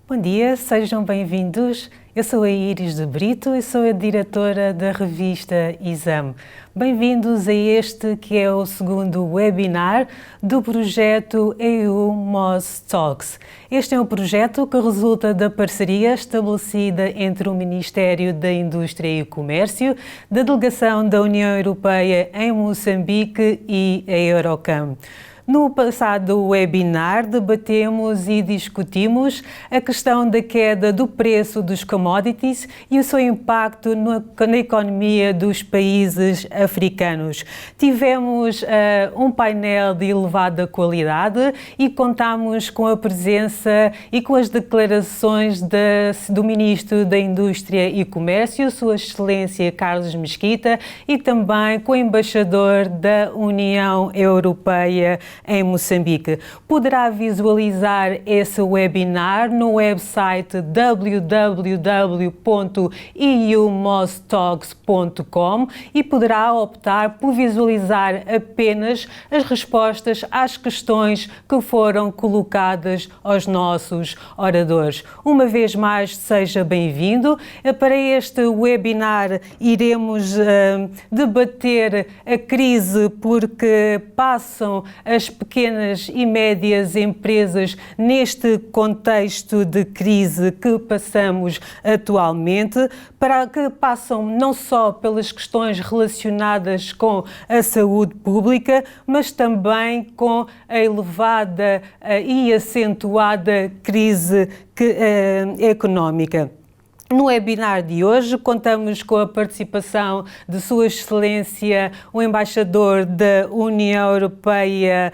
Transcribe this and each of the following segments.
Bom dia, sejam bem-vindos. Eu sou a Iris de Brito e sou a diretora da revista Exame. Bem-vindos a este que é o segundo webinar do projeto EU Moz Talks. Este é um projeto que resulta da parceria estabelecida entre o Ministério da Indústria e Comércio, da Delegação da União Europeia em Moçambique e a Eurocam. No passado webinar, debatemos e discutimos a questão da queda do preço dos commodities e o seu impacto na economia dos países africanos. Tivemos um painel de elevada qualidade e contamos com a presença e com as declarações do Ministro da Indústria e Comércio, Sua Excelência Carlos Mesquita, e também com o Embaixador da União Europeia em Moçambique. Poderá visualizar esse webinar no website www.eumoztalks.com e poderá optar por visualizar apenas as respostas às questões que foram colocadas aos nossos oradores. Uma vez mais, seja bem-vindo. Para este webinar iremos debater a crise porque passam as pequenas e médias empresas neste contexto de crise que passamos atualmente, para que passam não só pelas questões relacionadas com a saúde pública, mas também com a elevada e acentuada crise económica. No webinar de hoje, contamos com a participação de Sua Excelência, o Embaixador da União Europeia,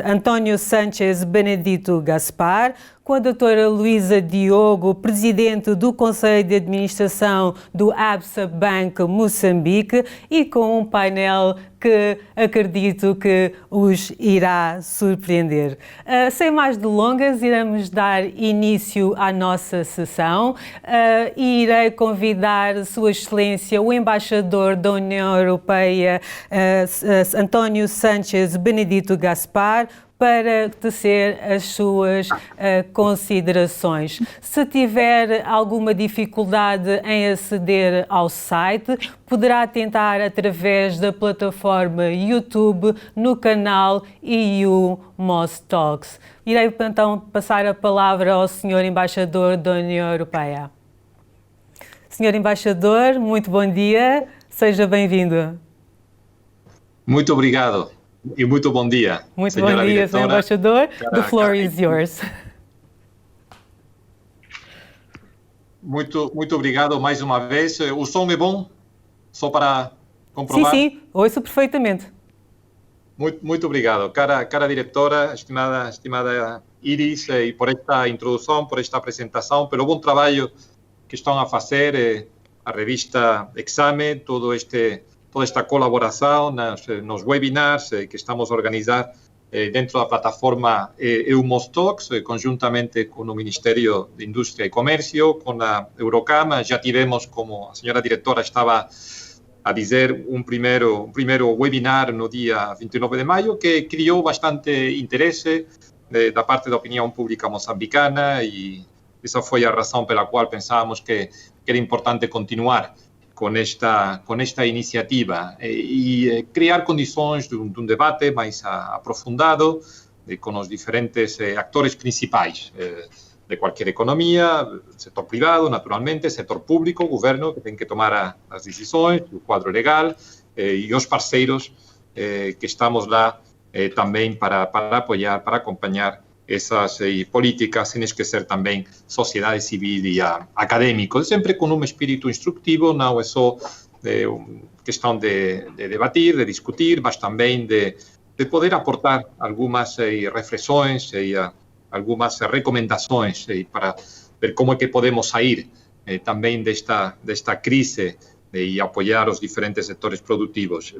António Sánchez Benedito Gaspar, com a doutora Luísa Diogo, Presidente do Conselho de Administração do Absa Bank Moçambique, e com um painel que acredito que os irá surpreender. Sem mais delongas, iremos dar início à nossa sessão e irei convidar Sua Excelência, o Embaixador da União Europeia, António Sánchez Benedito Gaspar, para tecer as suas considerações. Se tiver alguma dificuldade em aceder ao site, poderá tentar através da plataforma YouTube no canal EU Moz Talks. Irei então passar a palavra ao Sr. Embaixador da União Europeia. Sr. Embaixador, muito bom dia, seja bem-vindo. Muito obrigado. E muito bom dia. Muito bom dia, Sr. Embaixador. The floor is yours. Muito obrigado mais uma vez. O som é bom? Só para comprovar? Sim, ouço perfeitamente. Muito obrigado, cara diretora, estimada Iris, e por esta introdução, por esta apresentação, pelo bom trabalho que estão a fazer a revista Exame, toda esta colaboração nos webinars que estamos a organizar dentro da plataforma EU Moz Talks, conjuntamente com o Ministério de Indústria e Comércio, com a Eurocam. Já tivemos, como a senhora diretora estava a dizer, um primeiro webinar no dia 29 de maio, que criou bastante interesse da parte da opinião pública moçambicana, e essa foi a razão pela qual pensávamos que era importante continuar com esta iniciativa e criar condições de um debate mais aprofundado com os diferentes atores principais de qualquer economia, setor privado, naturalmente, setor público, governo, que tem que tomar as decisões, o quadro legal, e os parceiros que estamos lá também para apoiar, para acompanhar essas políticas, sem esquecer também sociedade civil e acadêmicos, sempre com um espírito instrutivo, não é só questão de debater, de discutir, mas também de poder aportar algumas reflexões e algumas recomendações para ver como é que podemos sair também desta crise e apoiar os diferentes setores produtivos.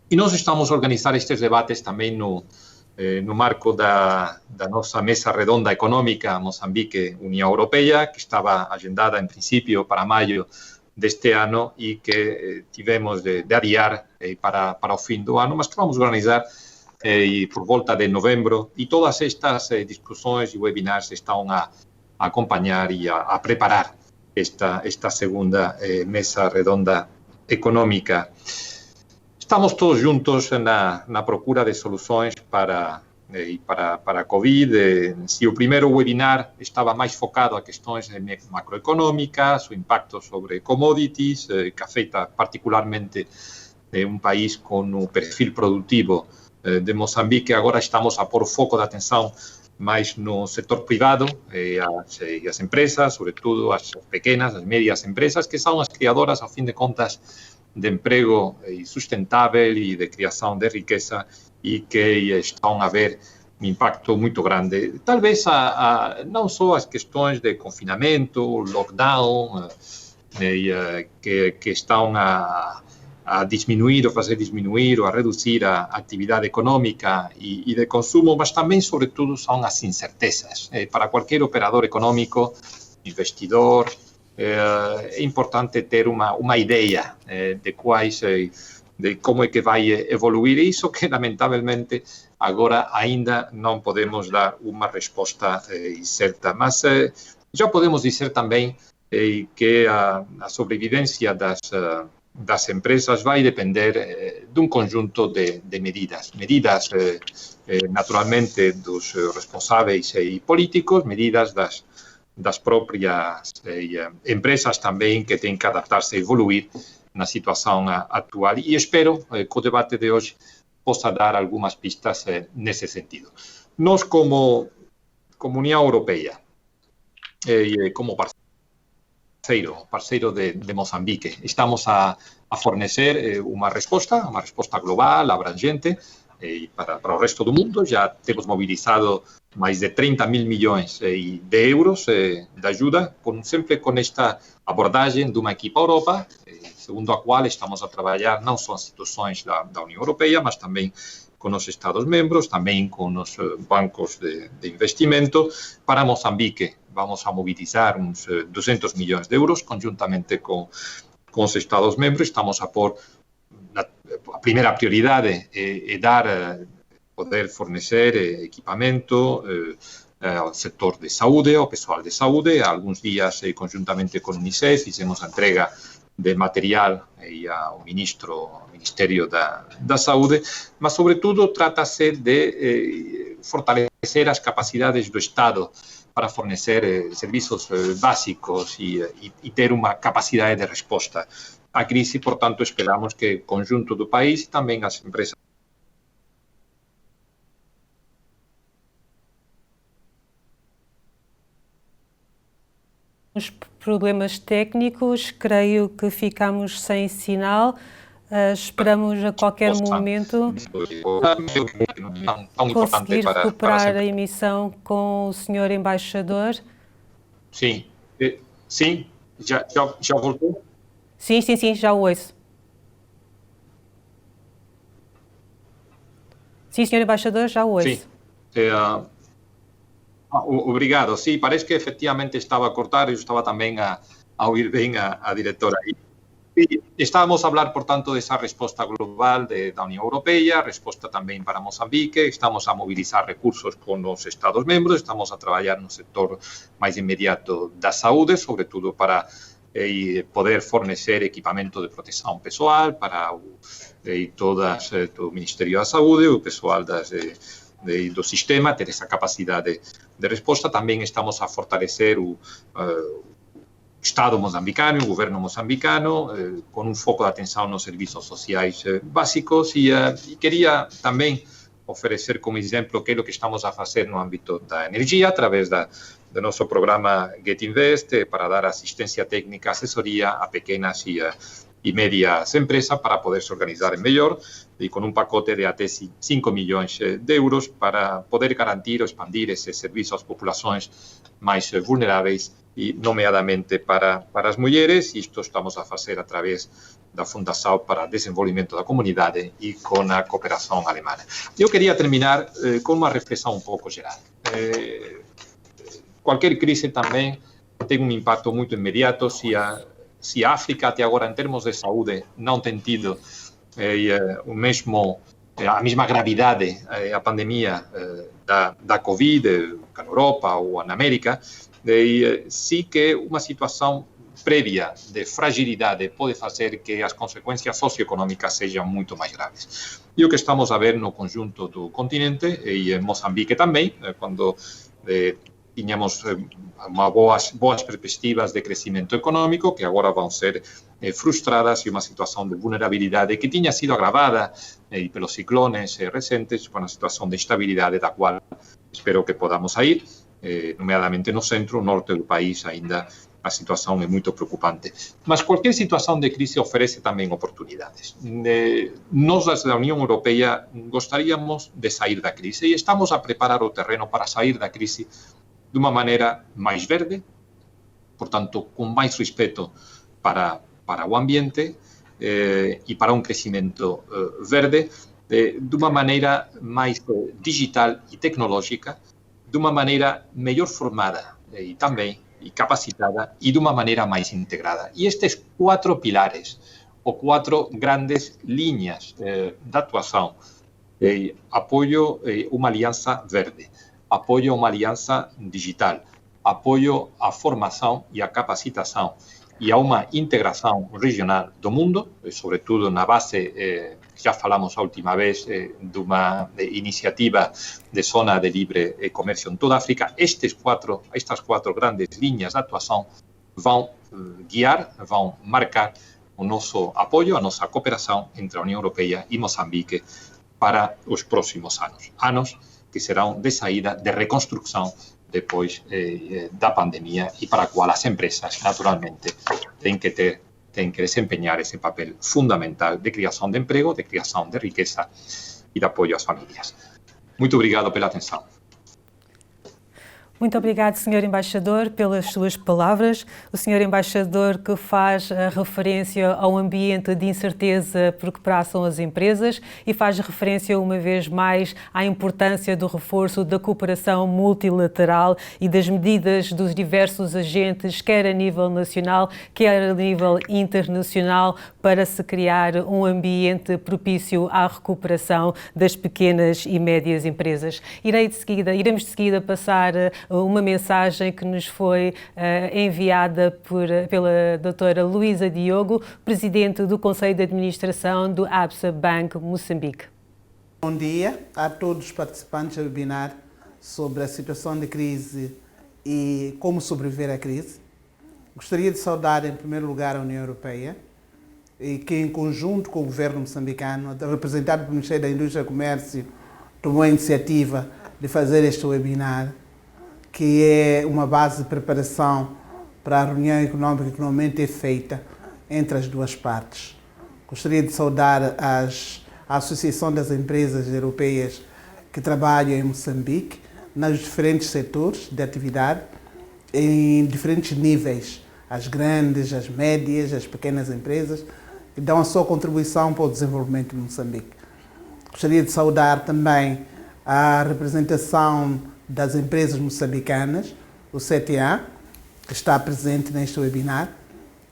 E nós estamos a organizar estes debates também no marco da nossa mesa redonda econômica Moçambique-União Europeia, que estava agendada, em princípio, para maio deste ano e que tivemos de adiar para o fim do ano, mas que vamos organizar e por volta de novembro. E todas estas discussões e webinars estão a acompanhar e a preparar esta segunda mesa redonda econômica. Estamos todos juntos na procura de soluções para a Covid. Se o primeiro webinar estava mais focado a questões macroeconômicas, o impacto sobre commodities, que afeta particularmente um país com o perfil produtivo de Moçambique, agora estamos a pôr o foco da atenção mais no setor privado e as empresas, sobretudo as pequenas, as médias empresas, que são as criadoras, ao fim de contas, de emprego sustentável e de criação de riqueza e que estão a ver um impacto muito grande. Talvez não só as questões de confinamento, lockdown, que estão a diminuir ou fazer diminuir ou a reduzir a atividade econômica e de consumo, mas também, sobretudo, são as incertezas. Para qualquer operador econômico, investidor, é importante ter uma ideia de como é que vai evoluir isso, que lamentavelmente agora ainda não podemos dar uma resposta certa. Mas já podemos dizer também que a sobrevivência das empresas vai depender de um conjunto de medidas. Medidas, naturalmente, dos responsáveis políticos, medidas das próprias empresas também, que têm que adaptar-se e evoluir na situação atual. E espero que o debate de hoje possa dar algumas pistas nesse sentido. Nós, como União Europeia, como parceiro de Moçambique, estamos a fornecer uma resposta global, abrangente, para o resto do mundo. Já temos mobilizado mais de 30 mil milhões de euros de ajuda, sempre com esta abordagem de uma equipa Europa, segundo a qual estamos a trabalhar não só as instituições da União Europeia, mas também com os Estados-membros, também com os bancos de investimento. Para Moçambique, vamos a mobilizar uns 200 milhões de euros, conjuntamente com os Estados-membros. Estamos a pôr, a primeira prioridade é poder fornecer equipamento ao setor de saúde, ao pessoal de saúde. Há alguns dias, conjuntamente com o Unicef, fizemos a entrega de material ao Ministério da Saúde, mas, sobretudo, trata-se de fortalecer as capacidades do Estado para fornecer serviços básicos e ter uma capacidade de resposta à crise. Portanto, esperamos que o conjunto do país e também as empresas Os problemas técnicos, creio que ficamos sem sinal. Esperamos a qualquer momento conseguir recuperar a emissão com o Sr. Embaixador. Sim, já voltou? Sim, já o ouço. Sim, Sr. Embaixador, já o ouço. Sim. Obrigado. Sim, parece que efectivamente estava a cortar. Eu estava também a ouvir bem a diretora. E estávamos a falar, portanto, dessa resposta global da União Europeia, resposta também para Moçambique. Estamos a mobilizar recursos com os Estados-membros, estamos a trabalhar no setor mais imediato da saúde, sobretudo para poder fornecer equipamento de proteção pessoal para todo o Ministério da Saúde, o pessoal do sistema, ter essa capacidade de resposta. Também estamos a fortalecer o Estado mozambicano, o governo mozambicano, com foco de atenção nos serviços sociais básicos. E queria também oferecer como exemplo aquilo que estamos a fazer no âmbito da energia, através do nosso programa Get Invest, para dar assistência técnica, assessoria a pequenas e médias empresas para poder se organizar melhor, e com um pacote de até 5 milhões de euros para poder garantir ou expandir esses serviços às populações mais vulneráveis, e nomeadamente para as mulheres. Isto estamos a fazer através da Fundação para Desenvolvimento da Comunidade e com a cooperação alemã. Eu queria terminar com uma reflexão um pouco geral. Qualquer crise também tem um impacto muito imediato. Se a África até agora, em termos de saúde, não tem tido o mesmo a mesma gravidade a pandemia da Covid na Europa ou na América, sim que uma situação prévia de fragilidade pode fazer que as consequências socioeconômicas sejam muito mais graves. E o que estamos a ver no conjunto do continente, e em Moçambique também, quando tínhamos boas perspectivas de crescimento econômico, que agora vão ser frustradas, e uma situação de vulnerabilidade que tinha sido agravada pelos ciclones recentes, com uma situação de instabilidade da qual espero que podamos sair, nomeadamente no centro, norte do país ainda a situação é muito preocupante. Mas qualquer situação de crise oferece também oportunidades. Nós, da União Europeia, gostaríamos de sair da crise e estamos a preparar o terreno para sair da crise de uma maneira mais verde, portanto, com mais respeito para o ambiente e para um crescimento verde, de uma maneira mais digital e tecnológica, de uma maneira melhor formada e também capacitada e de uma maneira mais integrada. E estes 4 pilares, ou 4 grandes linhas de atuação, apoio uma aliança verde, apoio uma aliança digital, apoio à formação e à capacitação e a uma integração regional do mundo, sobretudo na base, já falamos a última vez, de uma iniciativa de zona de livre comércio em toda a África. Estas 4 grandes linhas de atuação vão guiar, vão marcar o nosso apoio, a nossa cooperação entre a União Europeia e Moçambique para os próximos anos. Anos que serão de saída, de reconstrução depois da pandemia e para a qual as empresas, naturalmente, têm que desempenhar esse papel fundamental de criação de emprego, de criação de riqueza e de apoio às famílias. Muito obrigado pela atenção. Muito obrigado, Sr. Embaixador, pelas suas palavras. O Sr. Embaixador que faz a referência ao ambiente de incerteza por que passam as empresas e faz referência, uma vez mais, à importância do reforço da cooperação multilateral e das medidas dos diversos agentes, quer a nível nacional, quer a nível internacional, para se criar um ambiente propício à recuperação das pequenas e médias empresas. Iremos de seguida passar uma mensagem que nos foi enviada pela doutora Luísa Diogo, presidente do Conselho de Administração do Absa Bank Moçambique. Bom dia a todos os participantes do webinar sobre a situação de crise e como sobreviver à crise. Gostaria de saudar, em primeiro lugar, a União Europeia, e que, em conjunto com o governo moçambicano, representado pelo Ministério da Indústria e Comércio, tomou a iniciativa de fazer este webinar, que é uma base de preparação para a reunião econômica que normalmente é feita entre as duas partes. Gostaria de saudar a Associação das Empresas Europeias que trabalham em Moçambique, nos diferentes setores de atividade, em diferentes níveis, as grandes, as médias, as pequenas empresas, que dão a sua contribuição para o desenvolvimento de Moçambique. Gostaria de saudar também a representação das empresas moçambicanas, o CTA, que está presente neste webinar,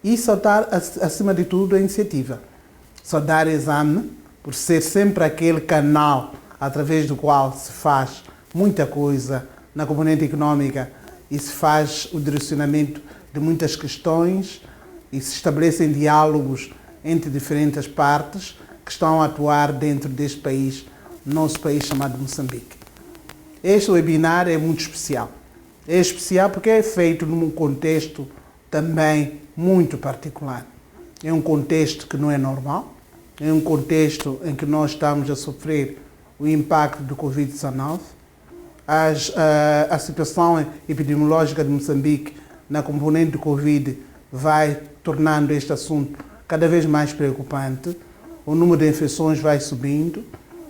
e saudar, acima de tudo, a iniciativa. Saudar a Exame, por ser sempre aquele canal através do qual se faz muita coisa na componente econômica e se faz o direcionamento de muitas questões e se estabelecem diálogos entre diferentes partes que estão a atuar dentro deste país, nosso país chamado Moçambique. Este webinar é muito especial. É especial porque é feito num contexto também muito particular. É um contexto que não é normal, é um contexto em que nós estamos a sofrer o impacto do Covid-19. A situação epidemiológica de Moçambique na componente do Covid vai tornando este assunto cada vez mais preocupante. O número de infecções vai subindo.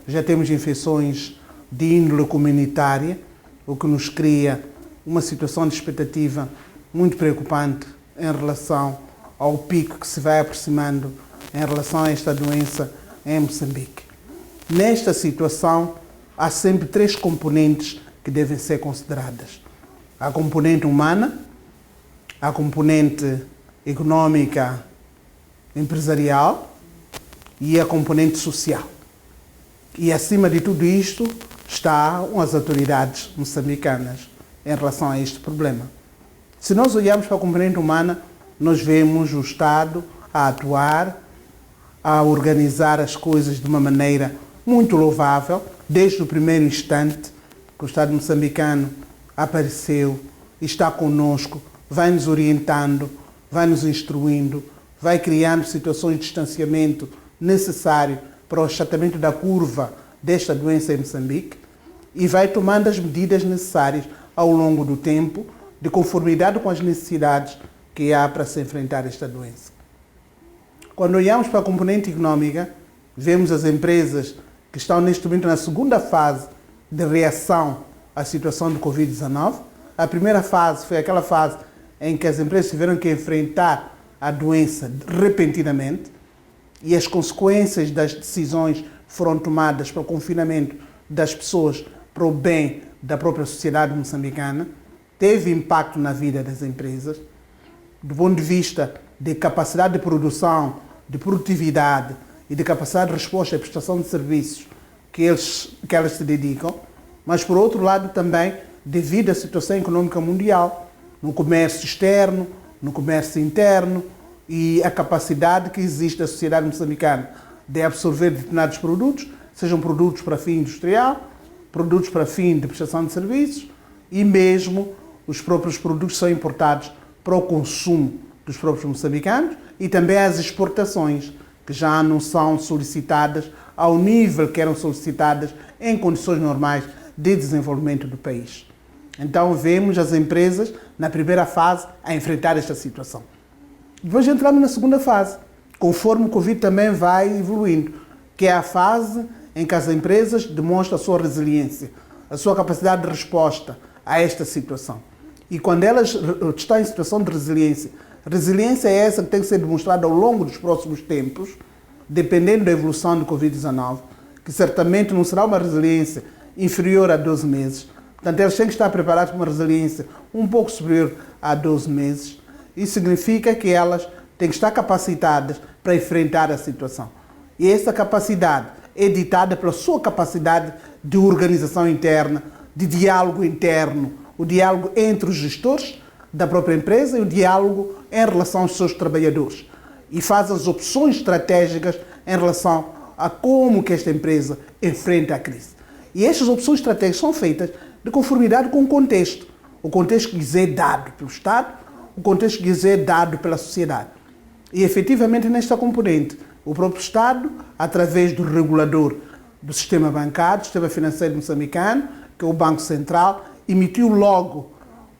Já temos infecções de índole comunitária, o que nos cria uma situação de expectativa muito preocupante em relação ao pico que se vai aproximando em relação a esta doença em Moçambique. Nesta situação, há sempre 3 componentes que devem ser consideradas: a componente humana, a componente econômica empresarial e a componente social. E acima de tudo isto estão as autoridades moçambicanas em relação a este problema. Se nós olharmos para a componente humana, nós vemos o Estado a atuar, a organizar as coisas de uma maneira muito louvável, desde o primeiro instante que o Estado moçambicano apareceu, está conosco, vai nos orientando, vai nos instruindo, vai criando situações de distanciamento necessário para o achatamento da curva desta doença em Moçambique e vai tomando as medidas necessárias ao longo do tempo, de conformidade com as necessidades que há para se enfrentar esta doença. Quando olhamos para a componente económica, vemos as empresas que estão neste momento na segunda fase de reação à situação do Covid-19. A primeira fase foi aquela fase em que as empresas tiveram que enfrentar a doença repentinamente e as consequências das decisões foram tomadas para o confinamento das pessoas para o bem da própria sociedade moçambicana. Teve impacto na vida das empresas, do ponto de vista de capacidade de produção, de produtividade e de capacidade de resposta à prestação de serviços que elas se dedicam, mas por outro lado também devido à situação econômica mundial, no comércio externo, no comércio interno e a capacidade que existe da sociedade moçambicana de absorver determinados produtos, sejam produtos para fim industrial, produtos para fim de prestação de serviços e mesmo os próprios produtos são importados para o consumo dos próprios moçambicanos e também as exportações, que já não são solicitadas ao nível que eram solicitadas em condições normais de desenvolvimento do país. Então vemos as empresas na primeira fase a enfrentar esta situação. Depois entramos na segunda fase, conforme o Covid também vai evoluindo, que é a fase em que as empresas demonstram a sua resiliência, a sua capacidade de resposta a esta situação. E quando elas estão em situação de resiliência, resiliência é essa que tem que ser demonstrada ao longo dos próximos tempos, dependendo da evolução do Covid-19, que certamente não será uma resiliência inferior a 12 meses. Portanto, elas têm que estar preparadas para uma resiliência um pouco superior a 12 meses. Isso significa que elas têm que estar capacitadas para enfrentar a situação. E essa capacidade é ditada pela sua capacidade de organização interna, de diálogo interno, o diálogo entre os gestores da própria empresa e o diálogo em relação aos seus trabalhadores. E faz as opções estratégicas em relação a como que esta empresa enfrenta a crise. E estas opções estratégicas são feitas de conformidade com o contexto que lhes é dado pelo Estado, o contexto que lhes é dado pela sociedade. E efetivamente nesta componente, o próprio Estado, através do regulador do sistema bancário, do sistema financeiro moçambicano, que é o Banco Central, emitiu logo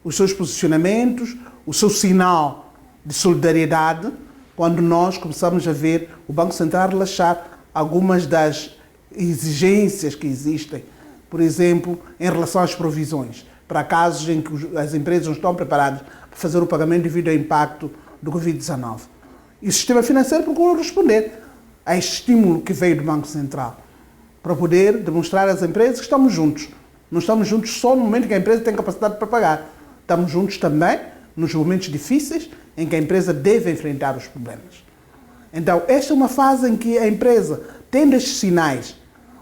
os seus posicionamentos, o seu sinal de solidariedade, quando nós começamos a ver o Banco Central relaxar algumas das exigências que existem, por exemplo, em relação às provisões, para casos em que as empresas não estão preparadas para fazer o pagamento devido ao impacto do Covid-19. E o sistema financeiro procura responder a este estímulo que veio do Banco Central, para poder demonstrar às empresas que estamos juntos. Não estamos juntos só no momento que a empresa tem capacidade para pagar. Estamos juntos também nos momentos difíceis em que a empresa deve enfrentar os problemas. Então, esta é uma fase em que a empresa, tendo estes sinais,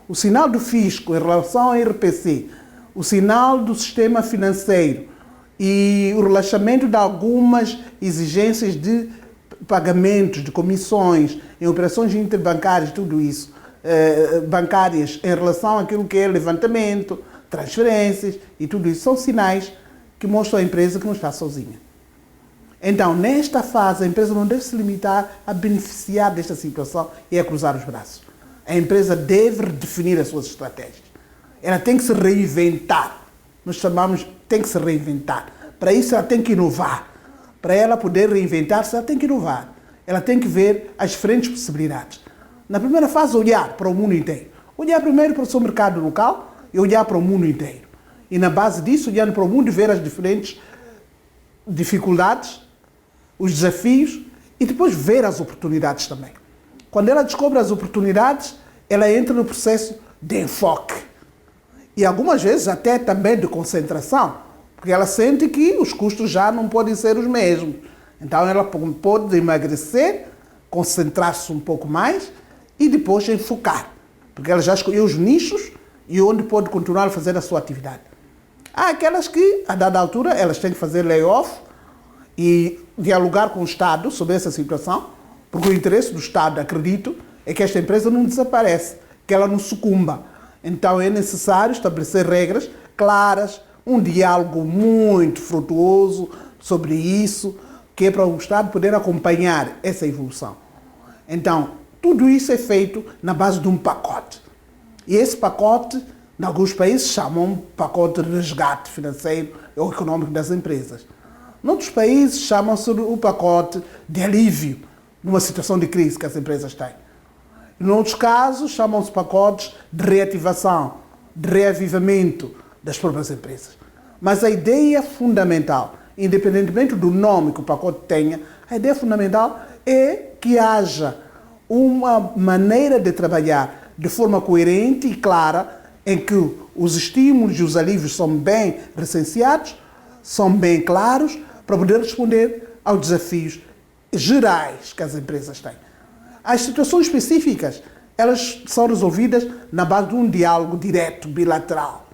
o sinal do fisco em relação ao IRPC, o sinal do sistema financeiro e o relaxamento de algumas exigências de pagamentos, de comissões, em operações interbancárias, tudo isso, bancárias, em relação àquilo que é levantamento, transferências e tudo isso, são sinais que mostram à empresa que não está sozinha. Então, nesta fase, a empresa não deve se limitar a beneficiar desta situação e a cruzar os braços. A empresa deve definir as suas estratégias. Ela tem que se reinventar. Nós chamamos, tem que se reinventar. Para isso, ela tem que inovar. Para ela poder reinventar-se, ela tem que inovar. Ela tem que ver as diferentes possibilidades. Na primeira fase, olhar para o mundo inteiro. Olhar primeiro para o seu mercado local e olhar para o mundo inteiro. E na base disso, olhando para o mundo e ver as diferentes dificuldades, os desafios e depois ver as oportunidades também. Quando ela descobre as oportunidades, ela entra no processo de enfoque. E algumas vezes até também de concentração, porque ela sente que os custos já não podem ser os mesmos. Então ela pode emagrecer, concentrar-se um pouco mais e depois enfocar. porque ela já escolheu os nichos e onde pode continuar a fazer a sua atividade. Há aquelas que, a dada altura, elas têm que fazer layoff e dialogar com o Estado sobre essa situação, porque o interesse do Estado, acredito, é que esta empresa não desapareça, que ela não sucumba. Então é necessário estabelecer regras claras, um diálogo muito frutuoso sobre isso, que é para o Estado poder acompanhar essa evolução. Então, tudo isso é feito na base de um pacote. E esse pacote, em alguns países, chamam pacote de resgate financeiro ou econômico das empresas. Em outros países, chamam-se o pacote de alívio numa situação de crise que as empresas têm. Em outros casos, chamam-se pacotes de reativação, de reavivamento das próprias empresas. Mas a ideia fundamental, independentemente do nome que o pacote tenha, a ideia fundamental é que haja uma maneira de trabalhar de forma coerente e clara, em que os estímulos e os alívios são bem recenseados, são bem claros, para poder responder aos desafios gerais que as empresas têm. As situações específicas, elas são resolvidas na base de um diálogo direto, bilateral.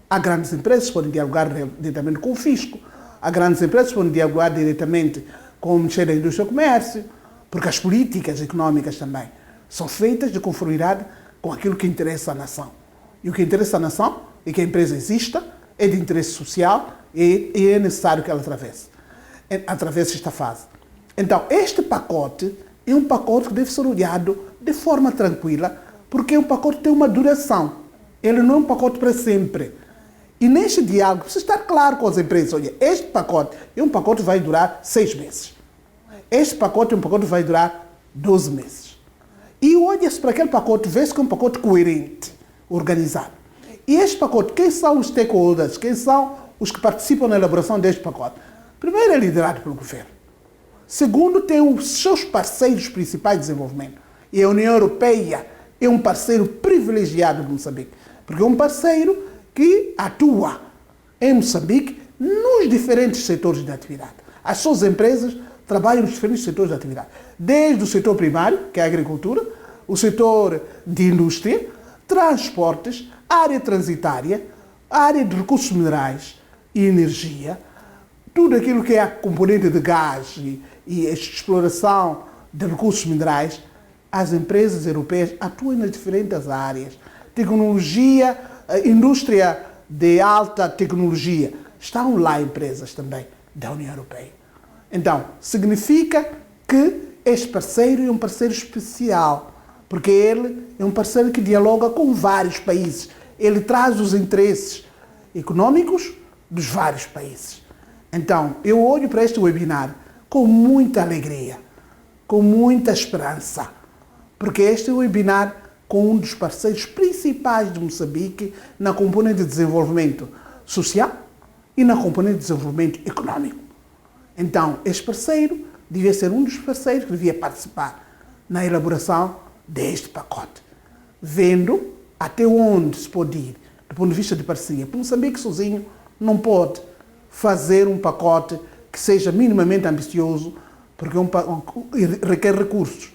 Há grandes empresas que podem dialogar diretamente com o fisco, há grandes empresas que podem dialogar diretamente com o Ministério da Indústria e Comércio, porque as políticas económicas também são feitas de conformidade com aquilo que interessa à nação. E o que interessa à nação é que a empresa exista, é de interesse social e é necessário que ela atravesse esta fase. Então, este pacote é um pacote que deve ser olhado de forma tranquila, porque um pacote tem uma duração. Ele não é um pacote para sempre. E neste diálogo, precisa estar claro com as empresas. Olha, este pacote é um pacote que vai durar 6 meses. Este pacote é um pacote que vai durar 12 meses. E olha-se para aquele pacote, vê-se que é um pacote coerente, organizado. E este pacote, quem são os stakeholders? Quem são os que participam na elaboração deste pacote? Primeiro, é liderado pelo governo. Segundo, tem os seus parceiros principais de desenvolvimento. E a União Europeia é um parceiro privilegiado de Moçambique, porque é um parceiro que atua em Moçambique nos diferentes setores de atividade. As suas empresas trabalham nos diferentes setores de atividade, desde o setor primário, que é a agricultura, o setor de indústria, transportes, área transitária, área de recursos minerais e energia, tudo aquilo que é a componente de gás e a exploração de recursos minerais. As empresas europeias atuam nas diferentes áreas. Tecnologia, indústria de alta tecnologia. Estão lá empresas também da União Europeia. Então, significa que este parceiro é um parceiro especial, porque ele é um parceiro que dialoga com vários países. Ele traz os interesses econômicos dos vários países. Então, eu olho para este webinar com muita alegria, com muita esperança, porque este é o webinar com um dos parceiros principais de Moçambique na componente de desenvolvimento social e na componente de desenvolvimento econômico. Então, este parceiro devia ser um dos parceiros que devia participar na elaboração deste pacote, vendo até onde se pode ir do ponto de vista de parceria. Porque Moçambique sozinho não pode fazer um pacote que seja minimamente ambicioso, porque requer recursos.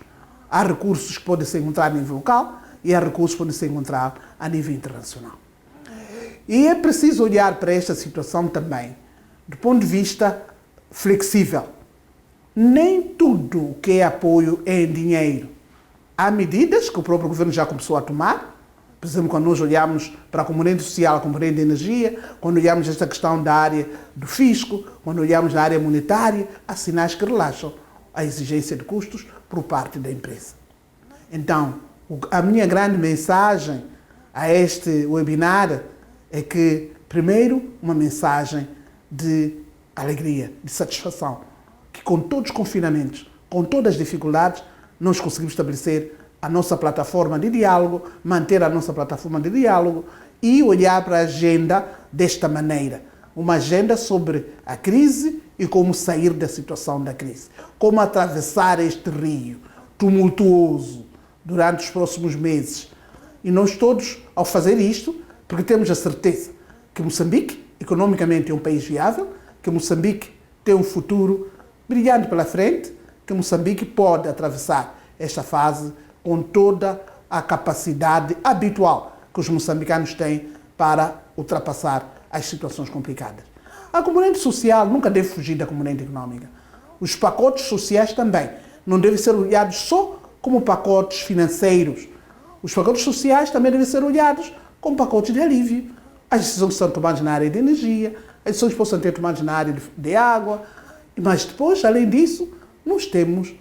Há recursos que podem ser encontrados a nível local e há recursos que podem ser encontrados a nível internacional. E é preciso olhar para esta situação também do ponto de vista flexível. Nem tudo que é apoio é em dinheiro. Há medidas que o próprio governo já começou a tomar. Por exemplo, quando nós olhamos para a componente social, a componente de energia, quando olhamos esta questão da área do fisco, quando olhamos a área monetária, há sinais que relaxam a exigência de custos por parte da empresa. Então, a minha grande mensagem a este webinar é que, primeiro, uma mensagem de alegria, de satisfação, que com todos os confinamentos, com todas as dificuldades, nós conseguimos estabelecer a nossa plataforma de diálogo, manter a nossa plataforma de diálogo e olhar para a agenda desta maneira. Uma agenda sobre a crise e como sair da situação da crise. Como atravessar este rio tumultuoso durante os próximos meses. E nós todos, ao fazer isto, porque temos a certeza que Moçambique, economicamente, é um país viável, que Moçambique tem um futuro brilhante pela frente, que Moçambique pode atravessar esta fase com toda a capacidade habitual que os moçambicanos têm para ultrapassar as situações complicadas. A componente social nunca deve fugir da componente econômica. Os pacotes sociais também não devem ser olhados só como pacotes financeiros. Os pacotes sociais também devem ser olhados como pacotes de alívio. As decisões que são tomadas na área de energia, as decisões que possam ter tomadas na área de água. Mas depois, além disso, nós temos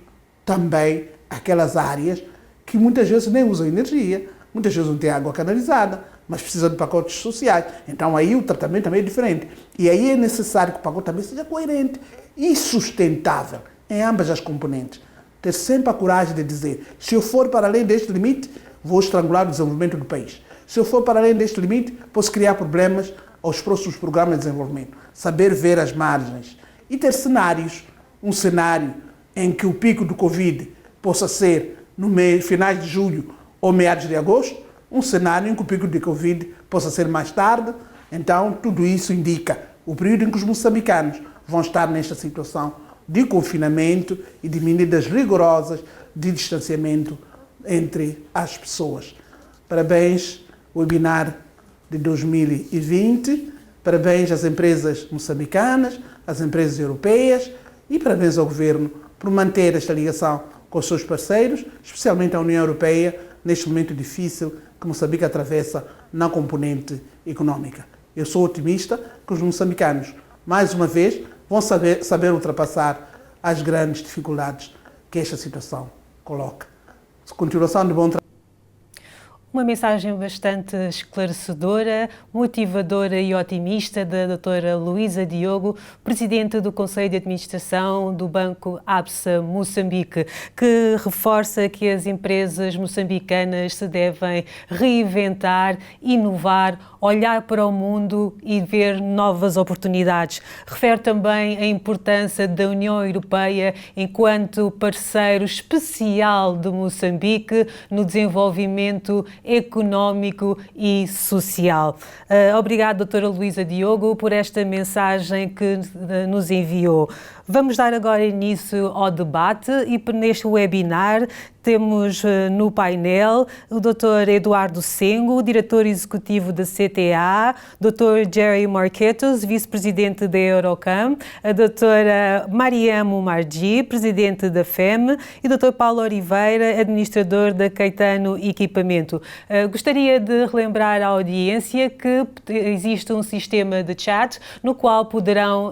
também aquelas áreas que muitas vezes nem usam energia, muitas vezes não têm água canalizada, mas precisam de pacotes sociais. Então aí o tratamento também é diferente. E aí é necessário que o pacote também seja coerente e sustentável em ambas as componentes. Ter sempre a coragem de dizer, se eu for para além deste limite, vou estrangular o desenvolvimento do país. Se eu for para além deste limite, posso criar problemas aos próximos programas de desenvolvimento. Saber ver as margens e ter cenários. Um cenário em que o pico do Covid possa ser no finais de julho ou meados de agosto, um cenário em que o pico de Covid possa ser mais tarde. Então, tudo isso indica o período em que os moçambicanos vão estar nesta situação de confinamento e de medidas rigorosas de distanciamento entre as pessoas. Parabéns, webinar de 2020, parabéns às empresas moçambicanas, às empresas europeias e parabéns ao Governo por manter esta ligação com os seus parceiros, especialmente a União Europeia, neste momento difícil que Moçambique atravessa na componente econômica. Eu sou otimista que os moçambicanos, mais uma vez, vão saber ultrapassar as grandes dificuldades que esta situação coloca. Continuação de bom trabalho. Uma mensagem bastante esclarecedora, motivadora e otimista da doutora Luísa Diogo, presidente do Conselho de Administração do Banco Absa Moçambique, que reforça que as empresas moçambicanas se devem reinventar, inovar, olhar para o mundo e ver novas oportunidades. Refere também a importância da União Europeia enquanto parceiro especial de Moçambique no desenvolvimento económico e social. Obrigada, doutora Luísa Diogo, por esta mensagem que nos enviou. Vamos dar agora início ao debate e neste webinar temos no painel o Dr. Eduardo Sengo, diretor executivo da CTA, Dr. Jerry Marquetos, vice-presidente da Eurocam, a doutora Mariamo Margi, presidente da FEM, e o Dr. Paulo Oliveira, administrador da Caetano Equipamento. Gostaria de relembrar à audiência que existe um sistema de chat no qual poderão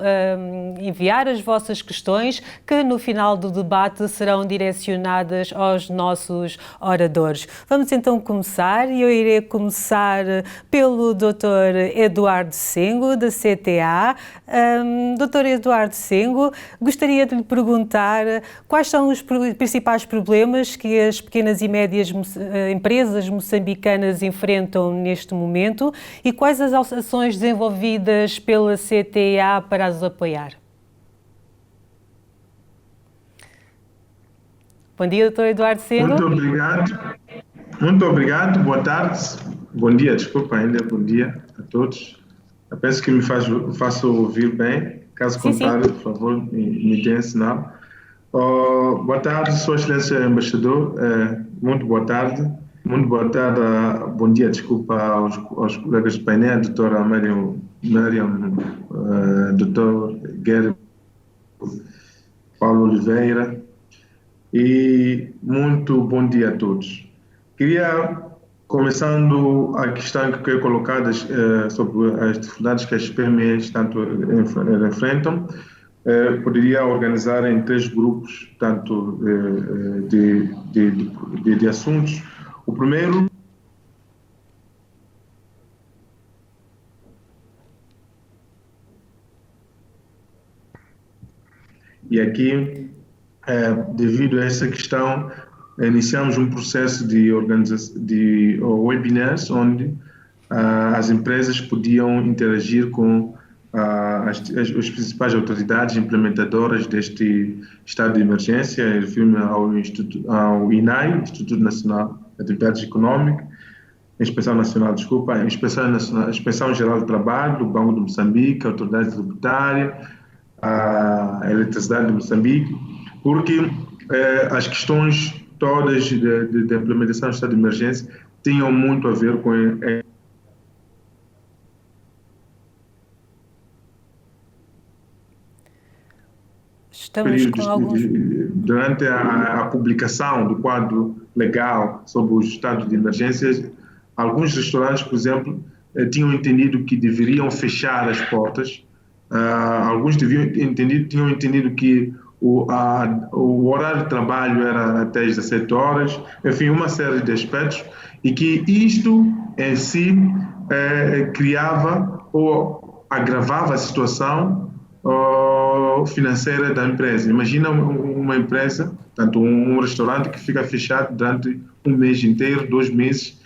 enviar as vossas questões que no final do debate serão direcionadas aos nossos oradores. Vamos então começar e eu irei começar pelo Dr. Eduardo Sengo, da CTA. Dr. Eduardo Sengo, gostaria de lhe perguntar quais são os principais problemas que as pequenas e médias empresas moçambicanas enfrentam neste momento e quais as ações desenvolvidas pela CTA para as apoiar. Bom dia, Dr. Eduardo Sengo. Muito obrigado, boa tarde, bom dia, desculpa ainda, bom dia a todos. Eu penso que me faço ouvir bem, caso contrário, por favor, me deem sinal. Boa tarde, Sua Excelência Embaixador, muito boa tarde, bom dia, desculpa aos colegas do painel, doutora Mariam, doutor Gary, Paulo Oliveira, e muito bom dia a todos. Queria, começando a questão que foi colocada sobre as dificuldades que as PMEs tanto enfrentam, poderia organizar em 3 grupos tanto de assuntos. O primeiro e aqui devido a essa questão, iniciamos um processo de organização de webinars onde as empresas podiam interagir com as principais autoridades implementadoras deste estado de emergência, refiro-me ao INAI, Instituto Nacional de Atividades Econômicas, Inspeção Geral do Trabalho, o Banco de Moçambique, a Autoridade Tributária, a Eletricidade de Moçambique, porque as questões todas da implementação do estado de emergência tinham muito a ver com períodos durante a publicação do quadro legal sobre o estado de emergência. Alguns restaurantes, por exemplo, tinham entendido que deveriam fechar as portas. Alguns tinham entendido que o horário de trabalho era até às 17 horas, enfim, uma série de aspectos, e que isto em si criava ou agravava a situação financeira da empresa. Imagina uma empresa, tanto um restaurante que fica fechado durante um mês inteiro, 2 meses,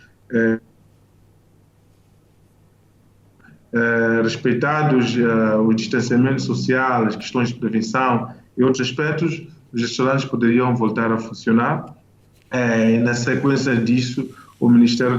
respeitados o distanciamento social, as questões de prevenção e outros aspectos, os restaurantes poderiam voltar a funcionar. Na sequência disso, o Ministério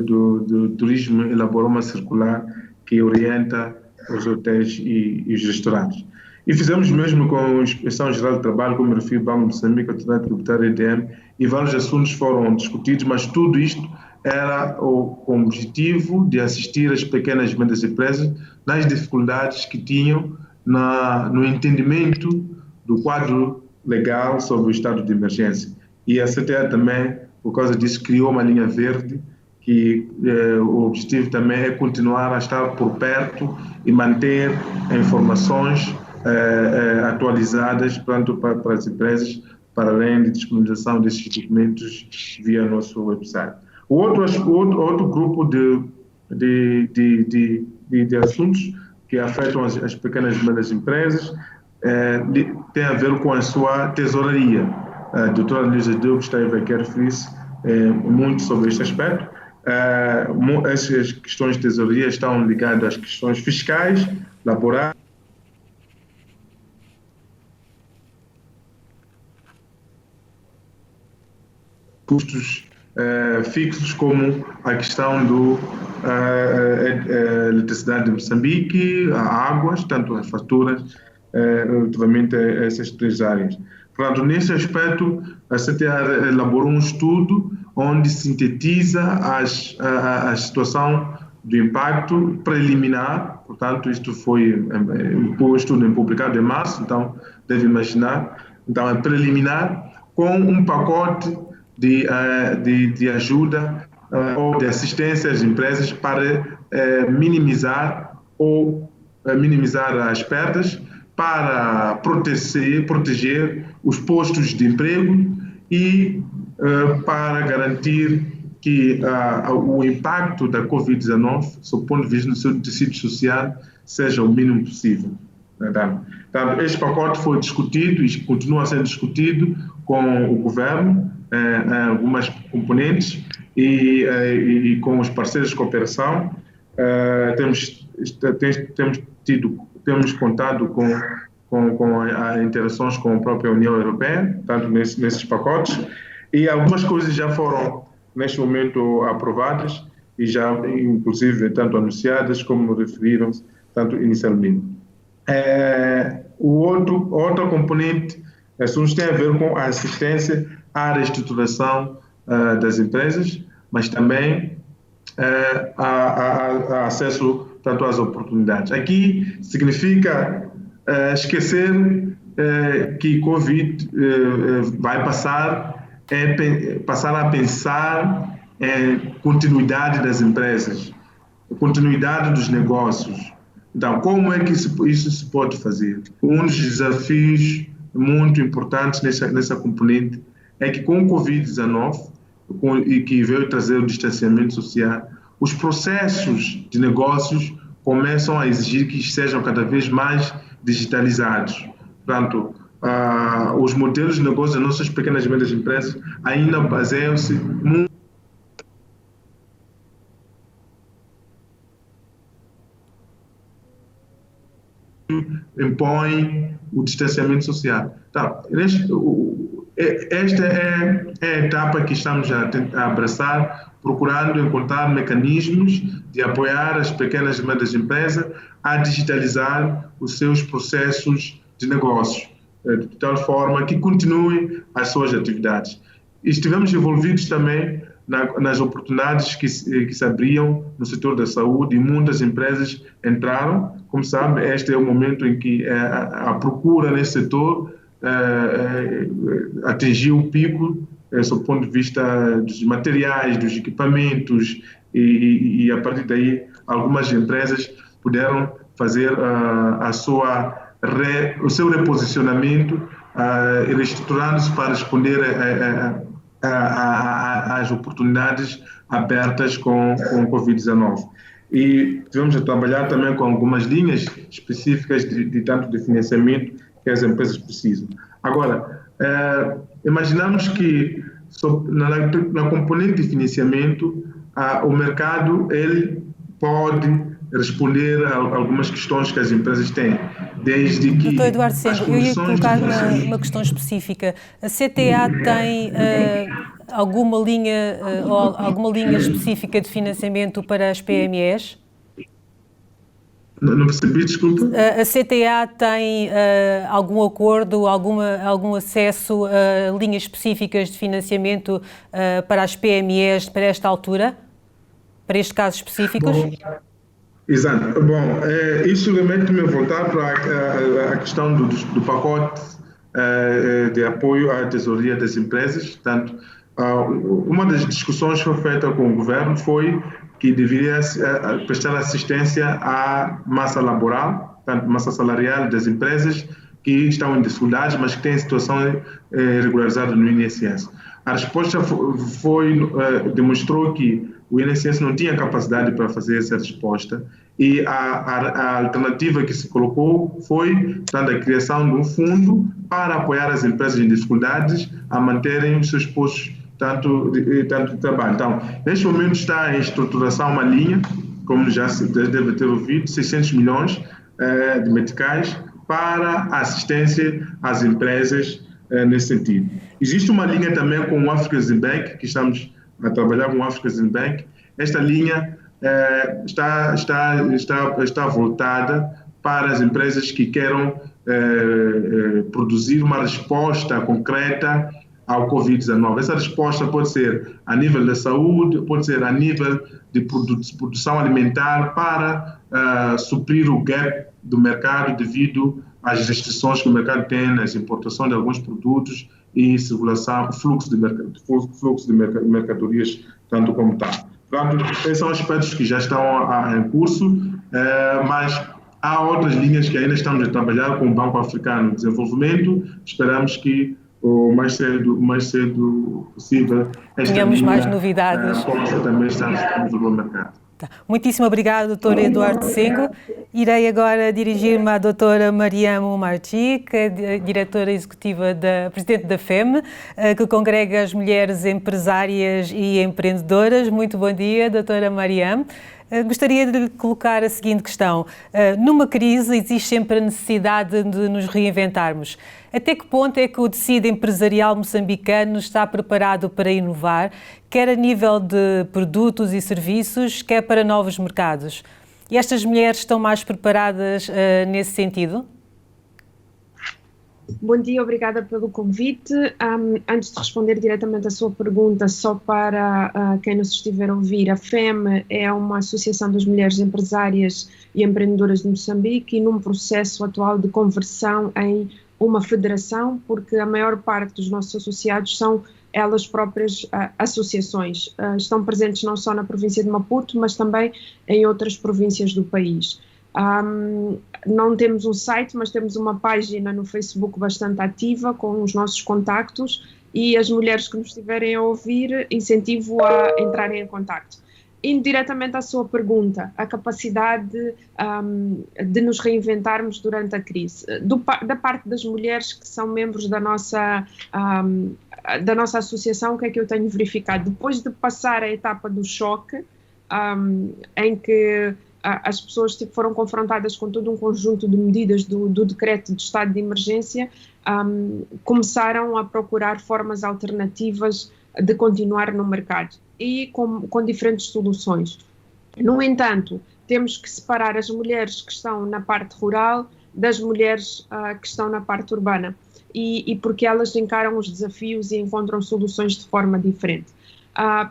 do Turismo elaborou uma circular que orienta os hotéis e os restaurantes. E fizemos mesmo com a Inspeção Geral de Trabalho, como refiro, Banco de Moçambique, Autoridade Tributária, EDM, e vários assuntos foram discutidos, mas tudo isto era com o objetivo de assistir as pequenas e médias empresas nas dificuldades que tinham no entendimento do quadro legal sobre o estado de emergência. E a CTA também, por causa disso, criou uma linha verde, que o objetivo também é continuar a estar por perto e manter informações atualizadas para as empresas, para além de disponibilização desses documentos via nosso website. O outro grupo de assuntos que afetam as pequenas e médias empresas tem a ver com a sua tesouraria. A doutora Luísa Diogo esteve aqui a referir-se muito sobre este aspecto. Essas questões de tesouraria estão ligadas às questões fiscais, laborais, custos fixos, como a questão da eletricidade de Moçambique, a águas, tanto as faturas, relativamente a essas 3 áreas. Portanto, nesse aspecto, a CTA elaborou um estudo onde sintetiza a situação do impacto preliminar. Portanto, isto foi um estudo publicado em março, então deve imaginar, então é preliminar, com um pacote de ajuda ou de assistência às empresas para minimizar as perdas, para proteger os postos de emprego e para garantir que o impacto da Covid-19, sob o ponto de vista do seu tecido social, seja o mínimo possível. Então, este pacote foi discutido e continua a ser discutido com o governo, algumas componentes, e com os parceiros de cooperação. Temos contado com as interações com a própria União Europeia, tanto nesses pacotes, e algumas coisas já foram, neste momento, aprovadas e já, inclusive, tanto anunciadas como referiram-se, tanto inicialmente. Outra componente tem a ver com a assistência à reestruturação das empresas, mas também a acesso tanto às oportunidades. Aqui significa esquecer que Covid vai passar a pensar em continuidade das empresas, continuidade dos negócios. Então, como é que isso se pode fazer? Um dos desafios muito importantes nessa componente é que com o Covid-19, e que veio trazer o distanciamento social, os processos de negócios começam a exigir que sejam cada vez mais digitalizados. Portanto, os modelos de negócio das nossas pequenas e médias empresas ainda baseiam-se muito impõe o distanciamento social. Então, esta é a etapa que estamos a abraçar, procurando encontrar mecanismos de apoiar as pequenas e médias empresas a digitalizar os seus processos de negócio, de tal forma que continuem as suas atividades. estivemos envolvidos também nas oportunidades que se abriam no setor da saúde e muitas empresas entraram. Como sabe, este é o momento em que a procura nesse setor atingiu o pico, sob o ponto de vista dos materiais, dos equipamentos, e a partir daí algumas empresas puderam fazer o seu reposicionamento, reestruturando-se para responder às oportunidades abertas com o Covid-19. E tivemos a trabalhar também com algumas linhas específicas de tanto de financiamento que as empresas precisam. Agora, imaginamos que na componente de financiamento, o mercado ele pode responder a algumas questões que as empresas têm, desde que... Doutor Eduardo Sengo, eu ia colocar uma questão específica. A CTA tem alguma linha específica de financiamento para as PMEs? Não percebi, desculpa. A CTA tem algum acordo, algum acesso a linhas específicas de financiamento para as PMEs para esta altura? Para estes casos específicos? Exato. Bom, isso remete-me a voltar para a questão do pacote de apoio à tesouraria das empresas. Portanto, uma das discussões que foi feita com o governo foi que deveria prestar assistência à massa laboral, portanto, massa salarial das empresas que estão em dificuldades, mas que têm situação regularizada no INSS. A resposta demonstrou que o INSS não tinha capacidade para fazer essa resposta e a alternativa que se colocou foi, portanto, a criação de um fundo para apoiar as empresas em dificuldades a manterem os seus postos tanto de trabalho. Então, neste momento está em estruturação uma linha, como já se deve ter ouvido, 600 milhões de meticais para assistência às empresas nesse sentido. Existe uma linha também com o African Bank, que estamos a trabalhar com o African Bank. Esta linha está voltada para as empresas que queiram produzir uma resposta concreta ao Covid-19. Essa resposta pode ser a nível da saúde, pode ser a nível de produção alimentar para suprir o gap do mercado devido às restrições que o mercado tem nas importações de alguns produtos e circulação, fluxo de mercadorias, tanto como tal. Portanto, esses são aspectos que já estão em curso, mas há outras linhas que ainda estamos a trabalhar com o Banco Africano de Desenvolvimento. Esperamos que o mais cedo possível tenhamos mais novidades. Possa também estar disponível no mercado. Muitíssimo obrigada, Dr. Eduardo Sengo. Irei agora dirigir-me à doutora Mariam Marti, que é diretora executiva presidente da FEM, que congrega as mulheres empresárias e empreendedoras. Muito bom dia, doutora Mariam. Gostaria de lhe colocar a seguinte questão. Numa crise existe sempre a necessidade de nos reinventarmos. Até que ponto é que o tecido empresarial moçambicano está preparado para inovar, quer a nível de produtos e serviços, quer para novos mercados? E estas mulheres estão mais preparadas nesse sentido? Bom dia, obrigada pelo convite. Antes de responder diretamente à sua pergunta, só para quem nos estiver a ouvir, a FEM é uma associação das mulheres empresárias e empreendedoras de Moçambique e num processo atual de conversão em uma federação, porque a maior parte dos nossos associados são elas próprias associações. Estão presentes não só na província de Maputo, mas também em outras províncias do país. Não temos um site, mas temos uma página no Facebook bastante ativa com os nossos contactos e as mulheres que nos estiverem a ouvir, incentivo a entrarem em contacto. Indo diretamente à sua pergunta, a capacidade de nos reinventarmos durante a crise. Da parte das mulheres que são membros da nossa associação, o que é que eu tenho verificado? Depois de passar a etapa do choque, em que as pessoas foram confrontadas com todo um conjunto de medidas do decreto de estado de emergência, começaram a procurar formas alternativas de continuar no mercado e com diferentes soluções. No entanto, temos que separar as mulheres que estão na parte rural das mulheres que estão na parte urbana. e porque elas encaram os desafios e encontram soluções de forma diferente.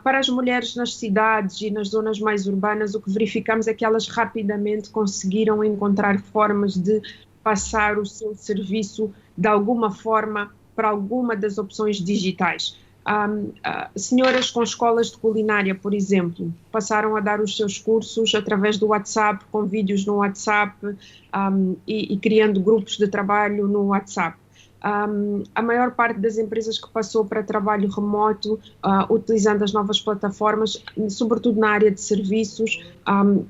Para as mulheres nas cidades e nas zonas mais urbanas, o que verificamos é que elas rapidamente conseguiram encontrar formas de passar o seu serviço de alguma forma para alguma das opções digitais. Senhoras com escolas de culinária, por exemplo, passaram a dar os seus cursos através do WhatsApp, com vídeos no WhatsApp e criando grupos de trabalho no WhatsApp. A maior parte das empresas que passou para trabalho remoto, utilizando as novas plataformas, sobretudo na área de serviços,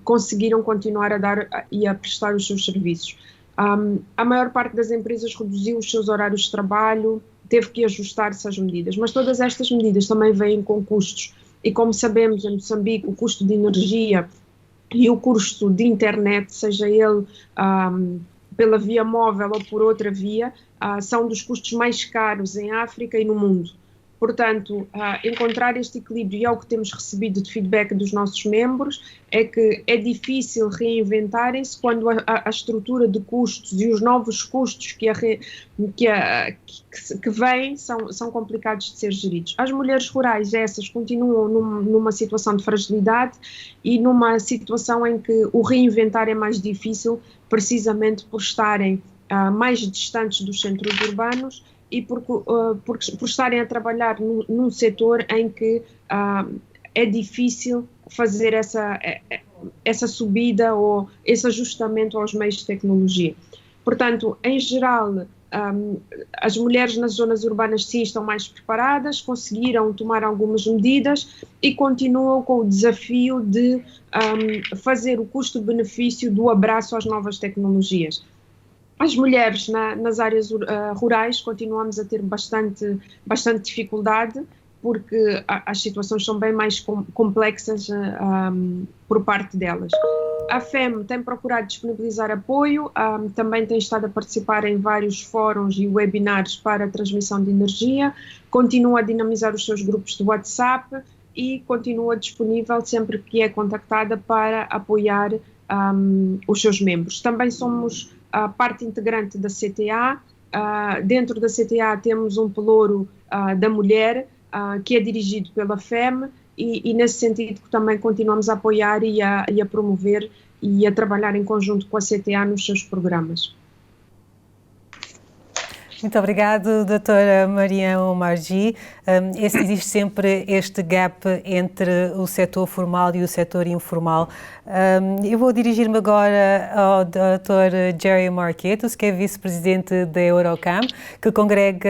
conseguiram continuar a dar e a prestar os seus serviços. A maior parte das empresas reduziu os seus horários de trabalho, teve que ajustar-se às medidas, mas todas estas medidas também vêm com custos. E como sabemos, em Moçambique, o custo de energia e o custo de internet, seja ele pela via móvel ou por outra via, são dos custos mais caros em África e no mundo. Portanto, encontrar este equilíbrio, e é o que temos recebido de feedback dos nossos membros, é que é difícil reinventarem-se quando a estrutura de custos e os novos custos que vêm são complicados de ser geridos. As mulheres rurais, essas, continuam numa situação de fragilidade e numa situação em que o reinventar é mais difícil, precisamente por estarem mais distantes dos centros urbanos e por estarem a trabalhar num setor em que é difícil fazer essa subida ou esse ajustamento aos meios de tecnologia. Portanto, em geral, as mulheres nas zonas urbanas sim estão mais preparadas, conseguiram tomar algumas medidas e continuam com o desafio de fazer o custo-benefício do abraço às novas tecnologias. As mulheres nas áreas rurais continuamos a ter bastante dificuldade, porque as situações são bem mais complexas por parte delas. A FEM tem procurado disponibilizar apoio, também tem estado a participar em vários fóruns e webinars para a transmissão de energia, continua a dinamizar os seus grupos de WhatsApp e continua disponível sempre que é contactada para apoiar os seus membros. Também somos parte integrante da CTA. Dentro da CTA temos um pelouro da mulher, que é dirigido pela FEM, e nesse sentido também continuamos a apoiar e a promover e a trabalhar em conjunto com a CTA nos seus programas. Muito obrigado, doutora Mariam Margi. Existe sempre este gap entre o setor formal e o setor informal. Eu vou dirigir-me agora ao Dr. Jerry Marquetos, que é vice-presidente da Eurocam, que congrega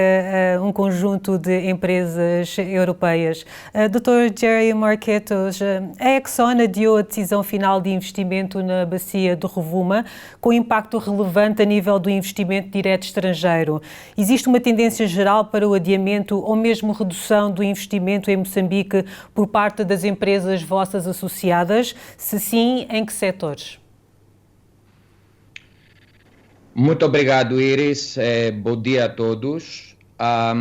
um conjunto de empresas europeias. Dr. Jerry Marquetos, a Exxon adiou a decisão final de investimento na bacia do Rovuma, com impacto relevante a nível do investimento direto estrangeiro. Existe uma tendência geral para o adiamento ou mesmo redução do investimento em Moçambique por parte das empresas vossas associadas? Se sim, em que setores? Muito obrigado, Iris. Bom dia a todos. A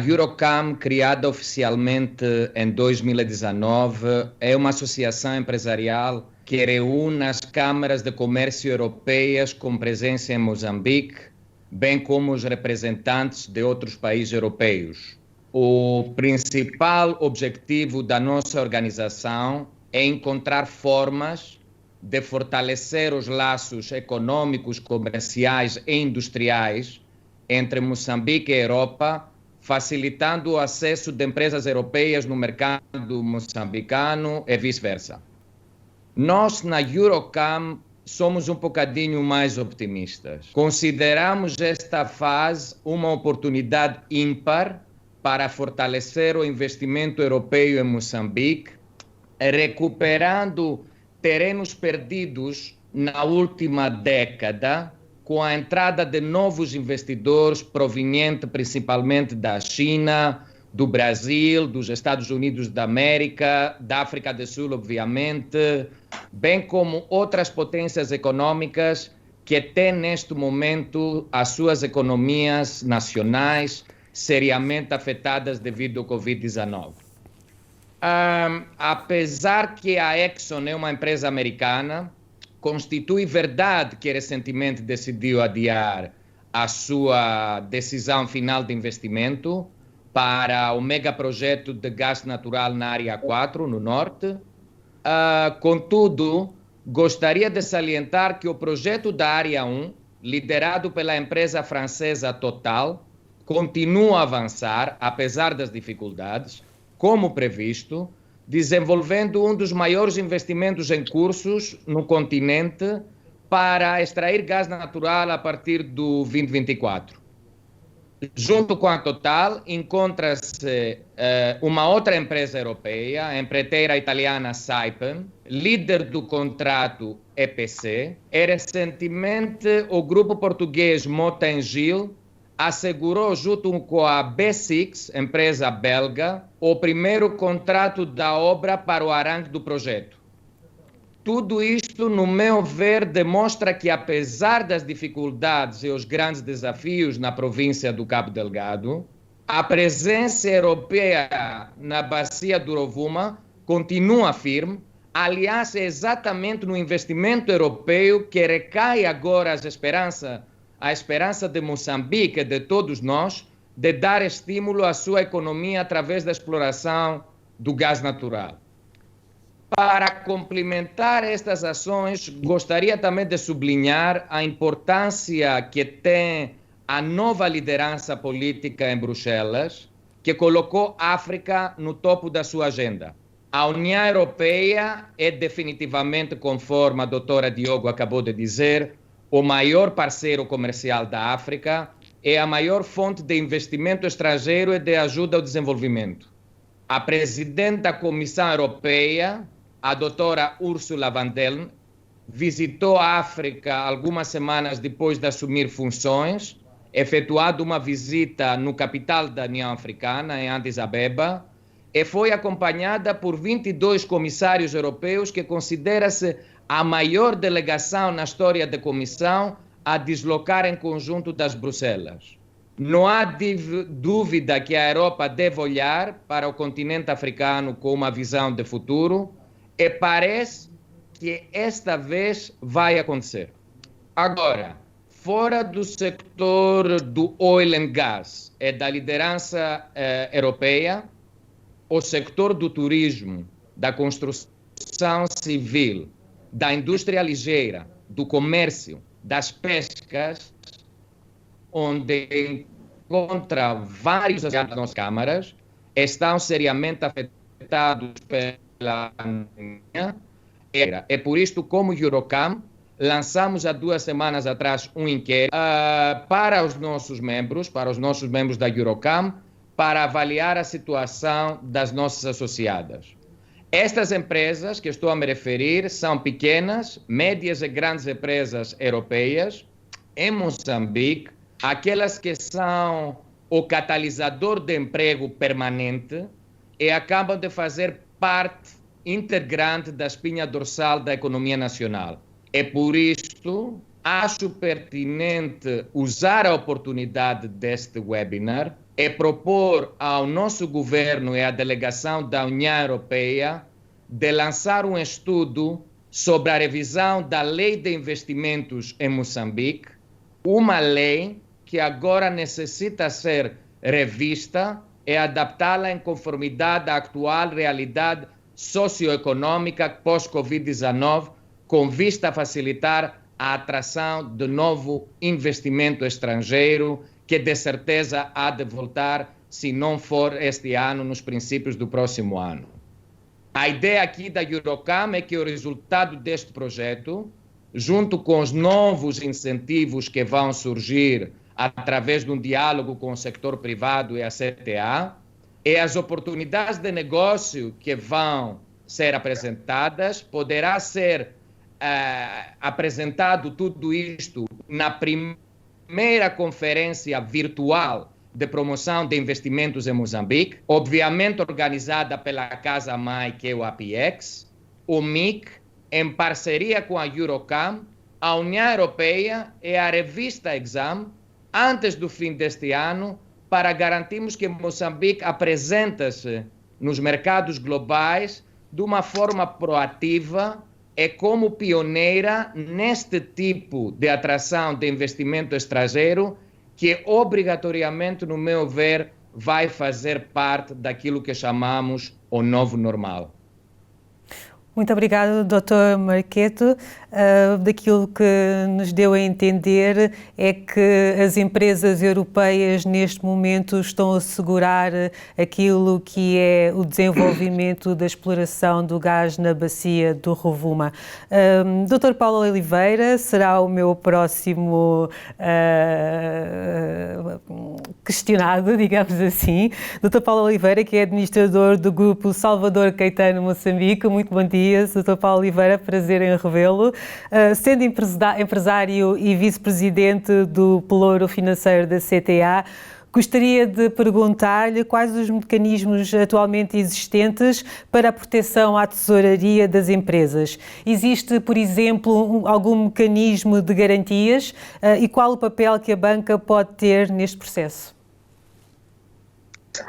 Eurocam, criada oficialmente em 2019, é uma associação empresarial que reúne as câmaras de comércio europeias com presença em Moçambique, bem como os representantes de outros países europeus. O principal objetivo da nossa organização é encontrar formas de fortalecer os laços econômicos, comerciais e industriais entre Moçambique e Europa, facilitando o acesso de empresas europeias no mercado moçambicano e vice-versa. Nós, na Eurocam, somos um bocadinho mais otimistas. Consideramos esta fase uma oportunidade ímpar para fortalecer o investimento europeu em Moçambique, recuperando terrenos perdidos na última década, com a entrada de novos investidores provenientes principalmente da China, do Brasil, dos Estados Unidos da América, da África do Sul, obviamente, bem como outras potências econômicas que têm neste momento as suas economias nacionais seriamente afetadas devido ao Covid-19. Apesar que a Exxon é uma empresa americana, constitui verdade que recentemente decidiu adiar a sua decisão final de investimento para o megaprojeto de gás natural na Área 4, no norte. Contudo, gostaria de salientar que o projeto da Área 1, liderado pela empresa francesa Total, continua a avançar, apesar das dificuldades, como previsto, desenvolvendo um dos maiores investimentos em cursos no continente para extrair gás natural a partir do 2024. Junto com a Total, encontra-se uma outra empresa europeia, a empreiteira italiana Saipem, líder do contrato EPC, e recentemente o grupo português Mota-Engil assegurou, junto com a B6, empresa belga, o primeiro contrato da obra para o arranque do projeto. Tudo isto, no meu ver, demonstra que, apesar das dificuldades e os grandes desafios na província do Cabo Delgado, a presença europeia na bacia do Rovuma continua firme. Aliás, é exatamente no investimento europeu que recai agora a esperança de Moçambique e de todos nós de dar estímulo à sua economia através da exploração do gás natural. Para complementar estas ações, gostaria também de sublinhar a importância que tem a nova liderança política em Bruxelas, que colocou a África no topo da sua agenda. A União Europeia é definitivamente, conforme a doutora Diogo acabou de dizer, o maior parceiro comercial da África, é a maior fonte de investimento estrangeiro e de ajuda ao desenvolvimento. A presidente da Comissão Europeia, a doutora Ursula von der Leyen, visitou a África algumas semanas depois de assumir funções, efetuado uma visita no capital da União Africana, em Addis Abeba, e foi acompanhada por 22 comissários europeus, que considera-se a maior delegação na história da Comissão a deslocar em conjunto das Bruxelas. Não há dúvida que a Europa deve olhar para o continente africano com uma visão de futuro, e parece que esta vez vai acontecer. Agora, fora do sector do oil and gas e da liderança europeia, o sector do turismo, da construção civil, da indústria ligeira, do comércio, das pescas, onde encontra vários das câmaras, estão seriamente afetados pela pandemia. É por isto, como Eurocam, lançamos há 2 semanas atrás um inquérito para os nossos membros da Eurocam, para avaliar a situação das nossas associadas. Estas empresas que estou a me referir são pequenas, médias e grandes empresas europeias em Moçambique, aquelas que são o catalisador de emprego permanente e acabam de fazer parte integrante da espinha dorsal da economia nacional. É por isto, acho pertinente usar a oportunidade deste webinar e propor ao nosso governo e à delegação da União Europeia de lançar um estudo sobre a revisão da Lei de Investimentos em Moçambique, uma lei que agora necessita ser revista e adaptá-la em conformidade à atual realidade socioeconômica pós-Covid-19, com vista a facilitar a atração de novo investimento estrangeiro, que de certeza há de voltar, se não for este ano, nos princípios do próximo ano. A ideia aqui da Eurocam é que o resultado deste projeto, junto com os novos incentivos que vão surgir através de um diálogo com o setor privado e a CTA, e as oportunidades de negócio que vão ser apresentadas, poderá ser apresentado tudo isto na primeira conferência virtual de promoção de investimentos em Moçambique, obviamente organizada pela Casa-Mãe, que é o APEX, o MIC, em parceria com a Eurocam, a União Europeia e a revista Exam, antes do fim deste ano, para garantirmos que Moçambique apresenta-se nos mercados globais de uma forma proativa e como pioneira neste tipo de atração de investimento estrangeiro que obrigatoriamente, no meu ver, vai fazer parte daquilo que chamamos o novo normal. Muito obrigada, Dr. Marqueto. Daquilo que nos deu a entender é que as empresas europeias neste momento estão a assegurar aquilo que é o desenvolvimento da exploração do gás na bacia do Rovuma. Dr. Paulo Oliveira será o meu próximo questionado, digamos assim. Dr. Paulo Oliveira, que é administrador do grupo Salvador Caetano Moçambique. Muito bom dia, Dr. Paulo Oliveira, prazer em revê-lo. Sendo empresário e vice-presidente do Pelouro Financeiro da CTA, gostaria de perguntar-lhe quais os mecanismos atualmente existentes para a proteção à tesouraria das empresas. Existe, por exemplo, algum mecanismo de garantias e qual o papel que a banca pode ter neste processo?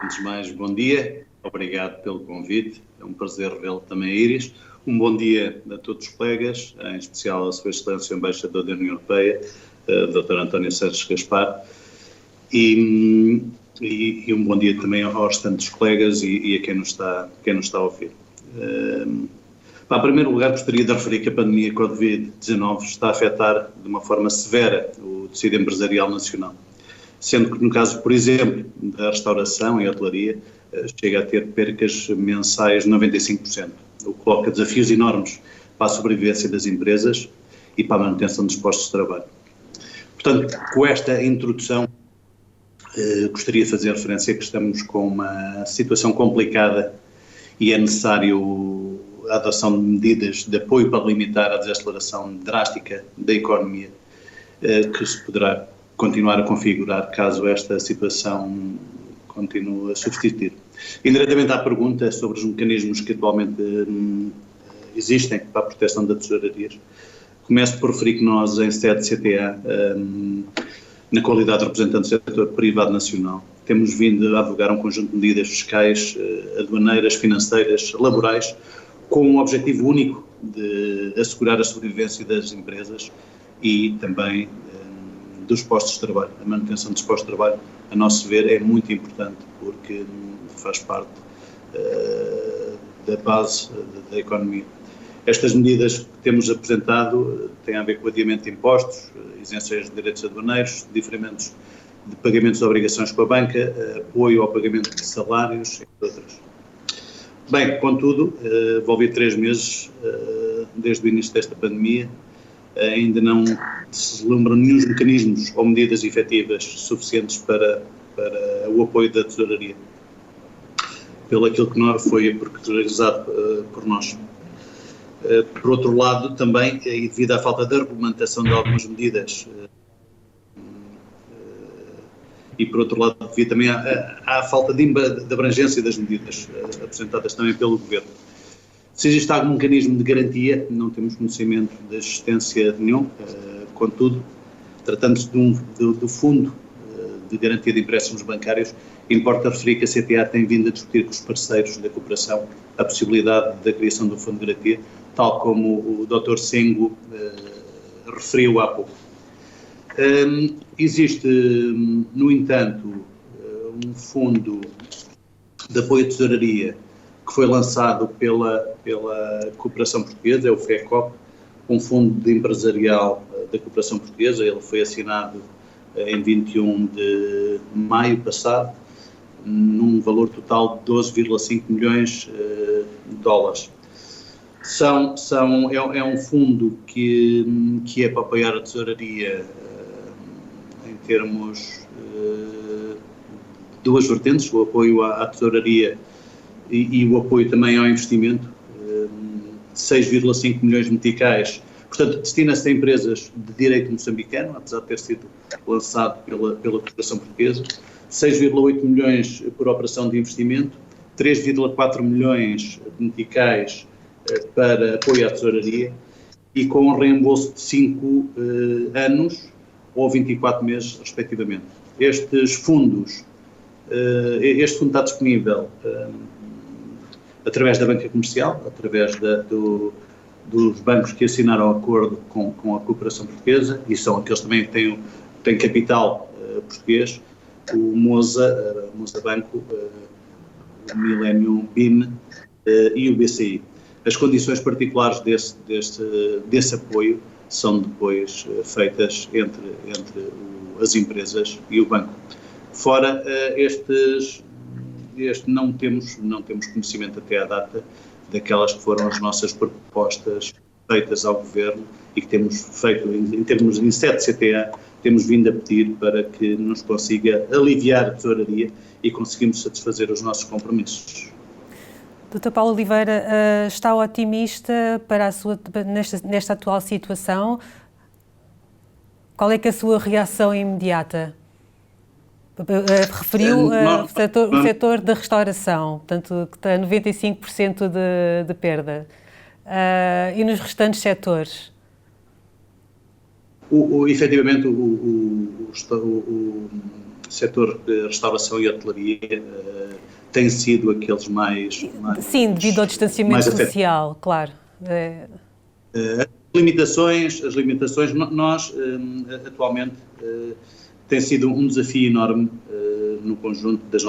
Antes de mais, bom dia, obrigado pelo convite, é um prazer revê-lo também, Iris. Um bom dia a todos os colegas, em especial a Sua Excelência o Embaixador da União Europeia, Dr. António Santos Gaspar, e um bom dia também aos restantes colegas e a quem nos está a ouvir. Em primeiro lugar, gostaria de referir que a pandemia Covid-19 está a afetar de uma forma severa o tecido empresarial nacional, sendo que no caso, por exemplo, da restauração e hotelaria, chega a ter percas mensais de 95%, o que coloca desafios enormes para a sobrevivência das empresas e para a manutenção dos postos de trabalho. Portanto, com esta introdução, gostaria de fazer referência a que estamos com uma situação complicada e é necessário a adoção de medidas de apoio para limitar a desaceleração drástica da economia, que se poderá continuar a configurar caso esta situação continue a subsistir. Indiretamente à pergunta sobre os mecanismos que atualmente existem para a proteção da tesouraria, começo por referir que nós, em sede CTA, na qualidade de representante do setor privado nacional, temos vindo a advogar um conjunto de medidas fiscais, aduaneiras, financeiras, laborais, com o objetivo único de assegurar a sobrevivência das empresas e também dos postos de trabalho. A manutenção dos postos de trabalho, a nosso ver, é muito importante porque faz parte da base da economia. Estas medidas que temos apresentado têm a ver com o adiamento de impostos, isenções de direitos aduaneiros, diferimentos de pagamentos de obrigações com a banca, apoio ao pagamento de salários, entre outras. Bem, contudo, envolvi 3 meses desde o início desta pandemia, ainda não se vislumbram nenhum mecanismos ou medidas efetivas suficientes para o apoio da tesouraria, pelo aquilo que não foi procurarizado por nós. Por outro lado, também, e devido à falta de regulamentação de algumas medidas, e por outro lado, devido também à falta de abrangência das medidas apresentadas também pelo Governo. Se existe algum mecanismo de garantia, não temos conhecimento da existência de nenhum, contudo, tratando-se do Fundo de Garantia de Empréstimos Bancários, importa referir que a CTA tem vindo a discutir com os parceiros da cooperação a possibilidade da criação do Fundo de Garantia, tal como o Dr. Sengo referiu há pouco. Existe, no entanto, um fundo de apoio à tesouraria que foi lançado pela cooperação portuguesa, é o FECOP, um fundo empresarial da cooperação portuguesa. Ele foi assinado em 21 de maio passado, num valor total de 12,5 milhões de dólares. É um fundo que é para apoiar a tesouraria em termos de 2 vertentes, o apoio à tesouraria e o apoio também ao investimento, 6,5 milhões de meticais. Portanto, destina-se a empresas de direito moçambicano, apesar de ter sido lançado pela cooperação portuguesa, 6,8 milhões por operação de investimento, 3,4 milhões de meticais para apoio à tesouraria e com um reembolso de 5 anos ou 24 meses, respectivamente. Este fundo está disponível através da banca comercial, através dos bancos que assinaram acordo com a cooperação portuguesa, e são aqueles também que têm capital português, o Moza Banco, o Millennium BIM e o BCI. As condições particulares desse apoio são depois feitas entre as empresas e o banco. Fora não temos conhecimento até à data daquelas que foram as nossas propostas feitas ao Governo e que temos feito em termos de 7 CTA, temos vindo a pedir para que nos consiga aliviar a tesouraria e conseguimos satisfazer os nossos compromissos. Dr. Paulo Oliveira, está otimista nesta atual situação? Qual é que é a sua reação imediata? Referiu o setor da restauração, portanto, que tem 95% de perda. E nos restantes setores? Efetivamente, o setor de restauração e hotelaria tem sido aqueles mais sim, devido ao distanciamento social, claro. As limitações, nós atualmente tem sido um desafio enorme no conjunto das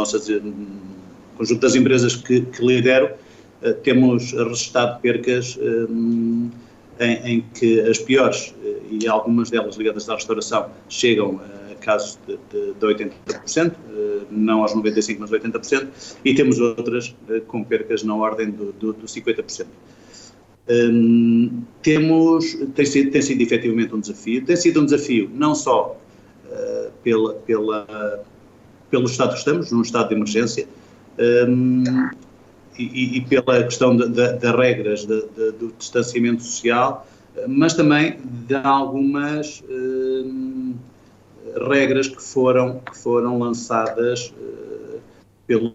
empresas que lidero. Temos registrado percas em que as piores, e algumas delas ligadas à restauração, chegam a casos de 80%, não aos 95%, mas 80%, e temos outras com percas na ordem do 50%. Tem sido efetivamente um desafio. Tem sido um desafio não só pelo estado que estamos, num estado de emergência, e pela questão das regras do distanciamento social, mas também de algumas regras que foram lançadas pelo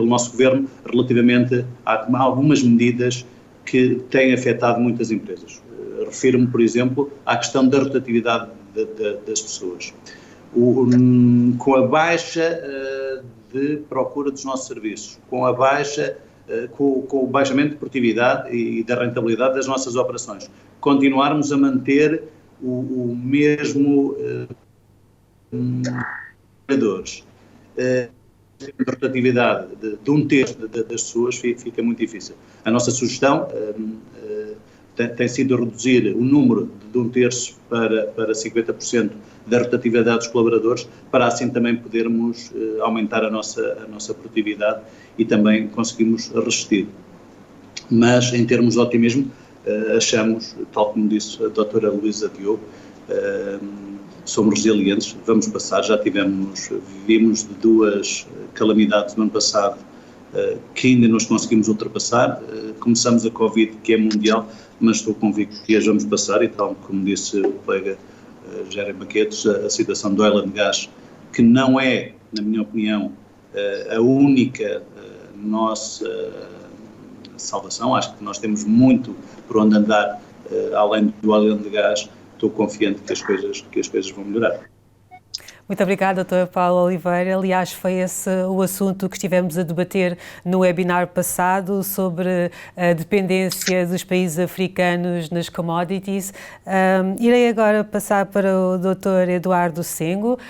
nosso Governo relativamente a algumas medidas que têm afetado muitas empresas. Refiro-me, por exemplo, à questão da rotatividade das pessoas. Com a baixa de procura dos nossos serviços, com o baixamento de produtividade e da rentabilidade das nossas operações, continuarmos a manter o mesmo trabalhadores, a rotatividade de um terço das pessoas fica muito difícil. A nossa sugestão tem sido reduzir o número de um terço para 50% da rotatividade dos colaboradores, para assim também podermos aumentar a nossa produtividade e também conseguimos resistir. Mas, em termos de otimismo, achamos, tal como disse a doutora Luísa Diogo, somos resilientes, vamos passar, vivimos de 2 calamidades no ano passado que ainda nós conseguimos ultrapassar. Começamos a Covid, que é mundial, mas estou convicto que as vamos passar, e tal como disse o colega Jeremy Baquetos, a situação do oil and gas, que não é, na minha opinião, a única nossa salvação. Acho que nós temos muito por onde andar, além do oil and gas. Estou confiante que as coisas vão melhorar. Muito obrigada, Dr. Paulo Oliveira. Aliás, foi esse o assunto que estivemos a debater no webinar passado sobre a dependência dos países africanos nas commodities. Irei agora passar para o Dr. Eduardo Sengo.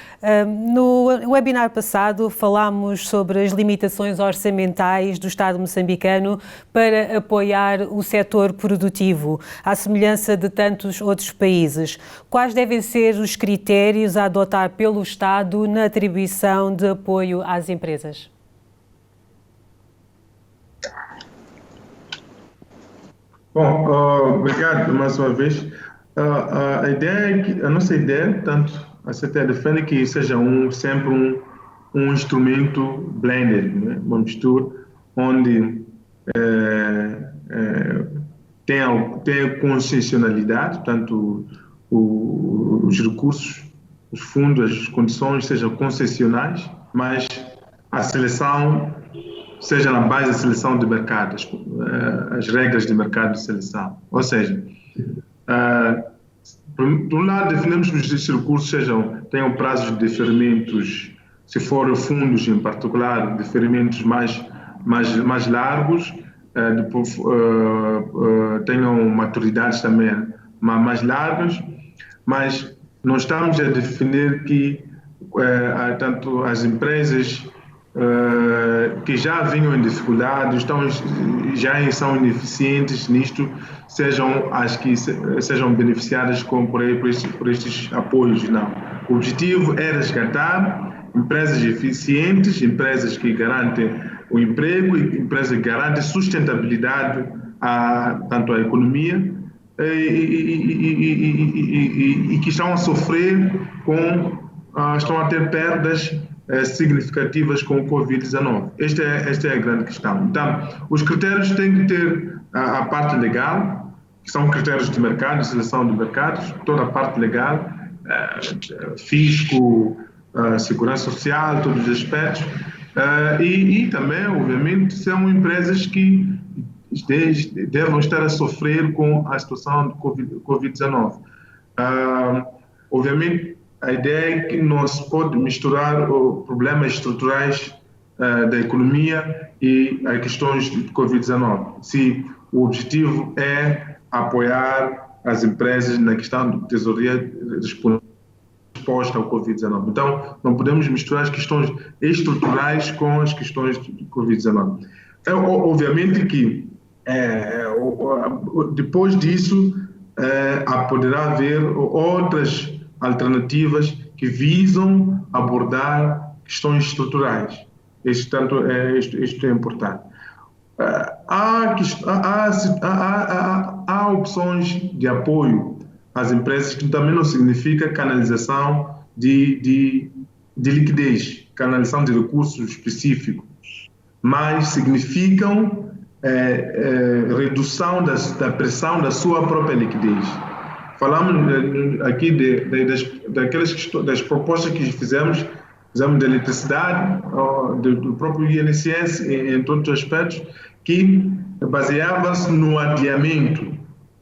No webinar passado falámos sobre as limitações orçamentais do Estado moçambicano para apoiar o setor produtivo, à semelhança de tantos outros países. Quais devem ser os critérios a adotar pelo Estado na atribuição de apoio às empresas? Bom, obrigado mais uma vez. A nossa ideia, tanto a CTA defende que seja sempre um instrumento blended, né? Uma mistura onde tem concessionalidade, portanto, os recursos, os fundos, as condições sejam concessionais, mas a seleção seja na base da seleção de mercado, as regras de mercado de seleção. Ou seja, de um lado definimos que os recursos tenham prazos de deferimentos, se forem fundos em particular, deferimentos mais largos, depois tenham maturidades também mais largas, mas Não estamos a defender que tanto as empresas que já vinham em dificuldades, já são ineficientes nisto, sejam as que sejam beneficiadas por estes apoios. Não. O objetivo é resgatar empresas eficientes, empresas que garantem o emprego, empresas que garantem sustentabilidade tanto à economia e que estão a sofrer estão a ter perdas significativas com o Covid-19. Esta é a grande questão. Então, os critérios têm que ter a parte legal, que são critérios de mercado, de seleção de mercados, toda a parte legal, fisco, segurança social, todos os aspectos, e também, obviamente, são empresas que devem estar a sofrer com a situação do Covid-19. Obviamente, a ideia é que não se pode misturar os problemas estruturais da economia e as questões de Covid-19. Se o objetivo é apoiar as empresas na questão de tesouraria resposta ao Covid-19. Então, não podemos misturar as questões estruturais com as questões de Covid-19. Obviamente que depois disso poderá haver outras alternativas que visam abordar questões estruturais. Isto é importante. Há opções de apoio às empresas que também não significa canalização de liquidez, canalização de recursos específicos, mas significam redução da pressão da sua própria liquidez. Falamos aqui das propostas que fizemos da eletricidade, do próprio INSS, em todos os aspectos, que baseava-se no adiamento,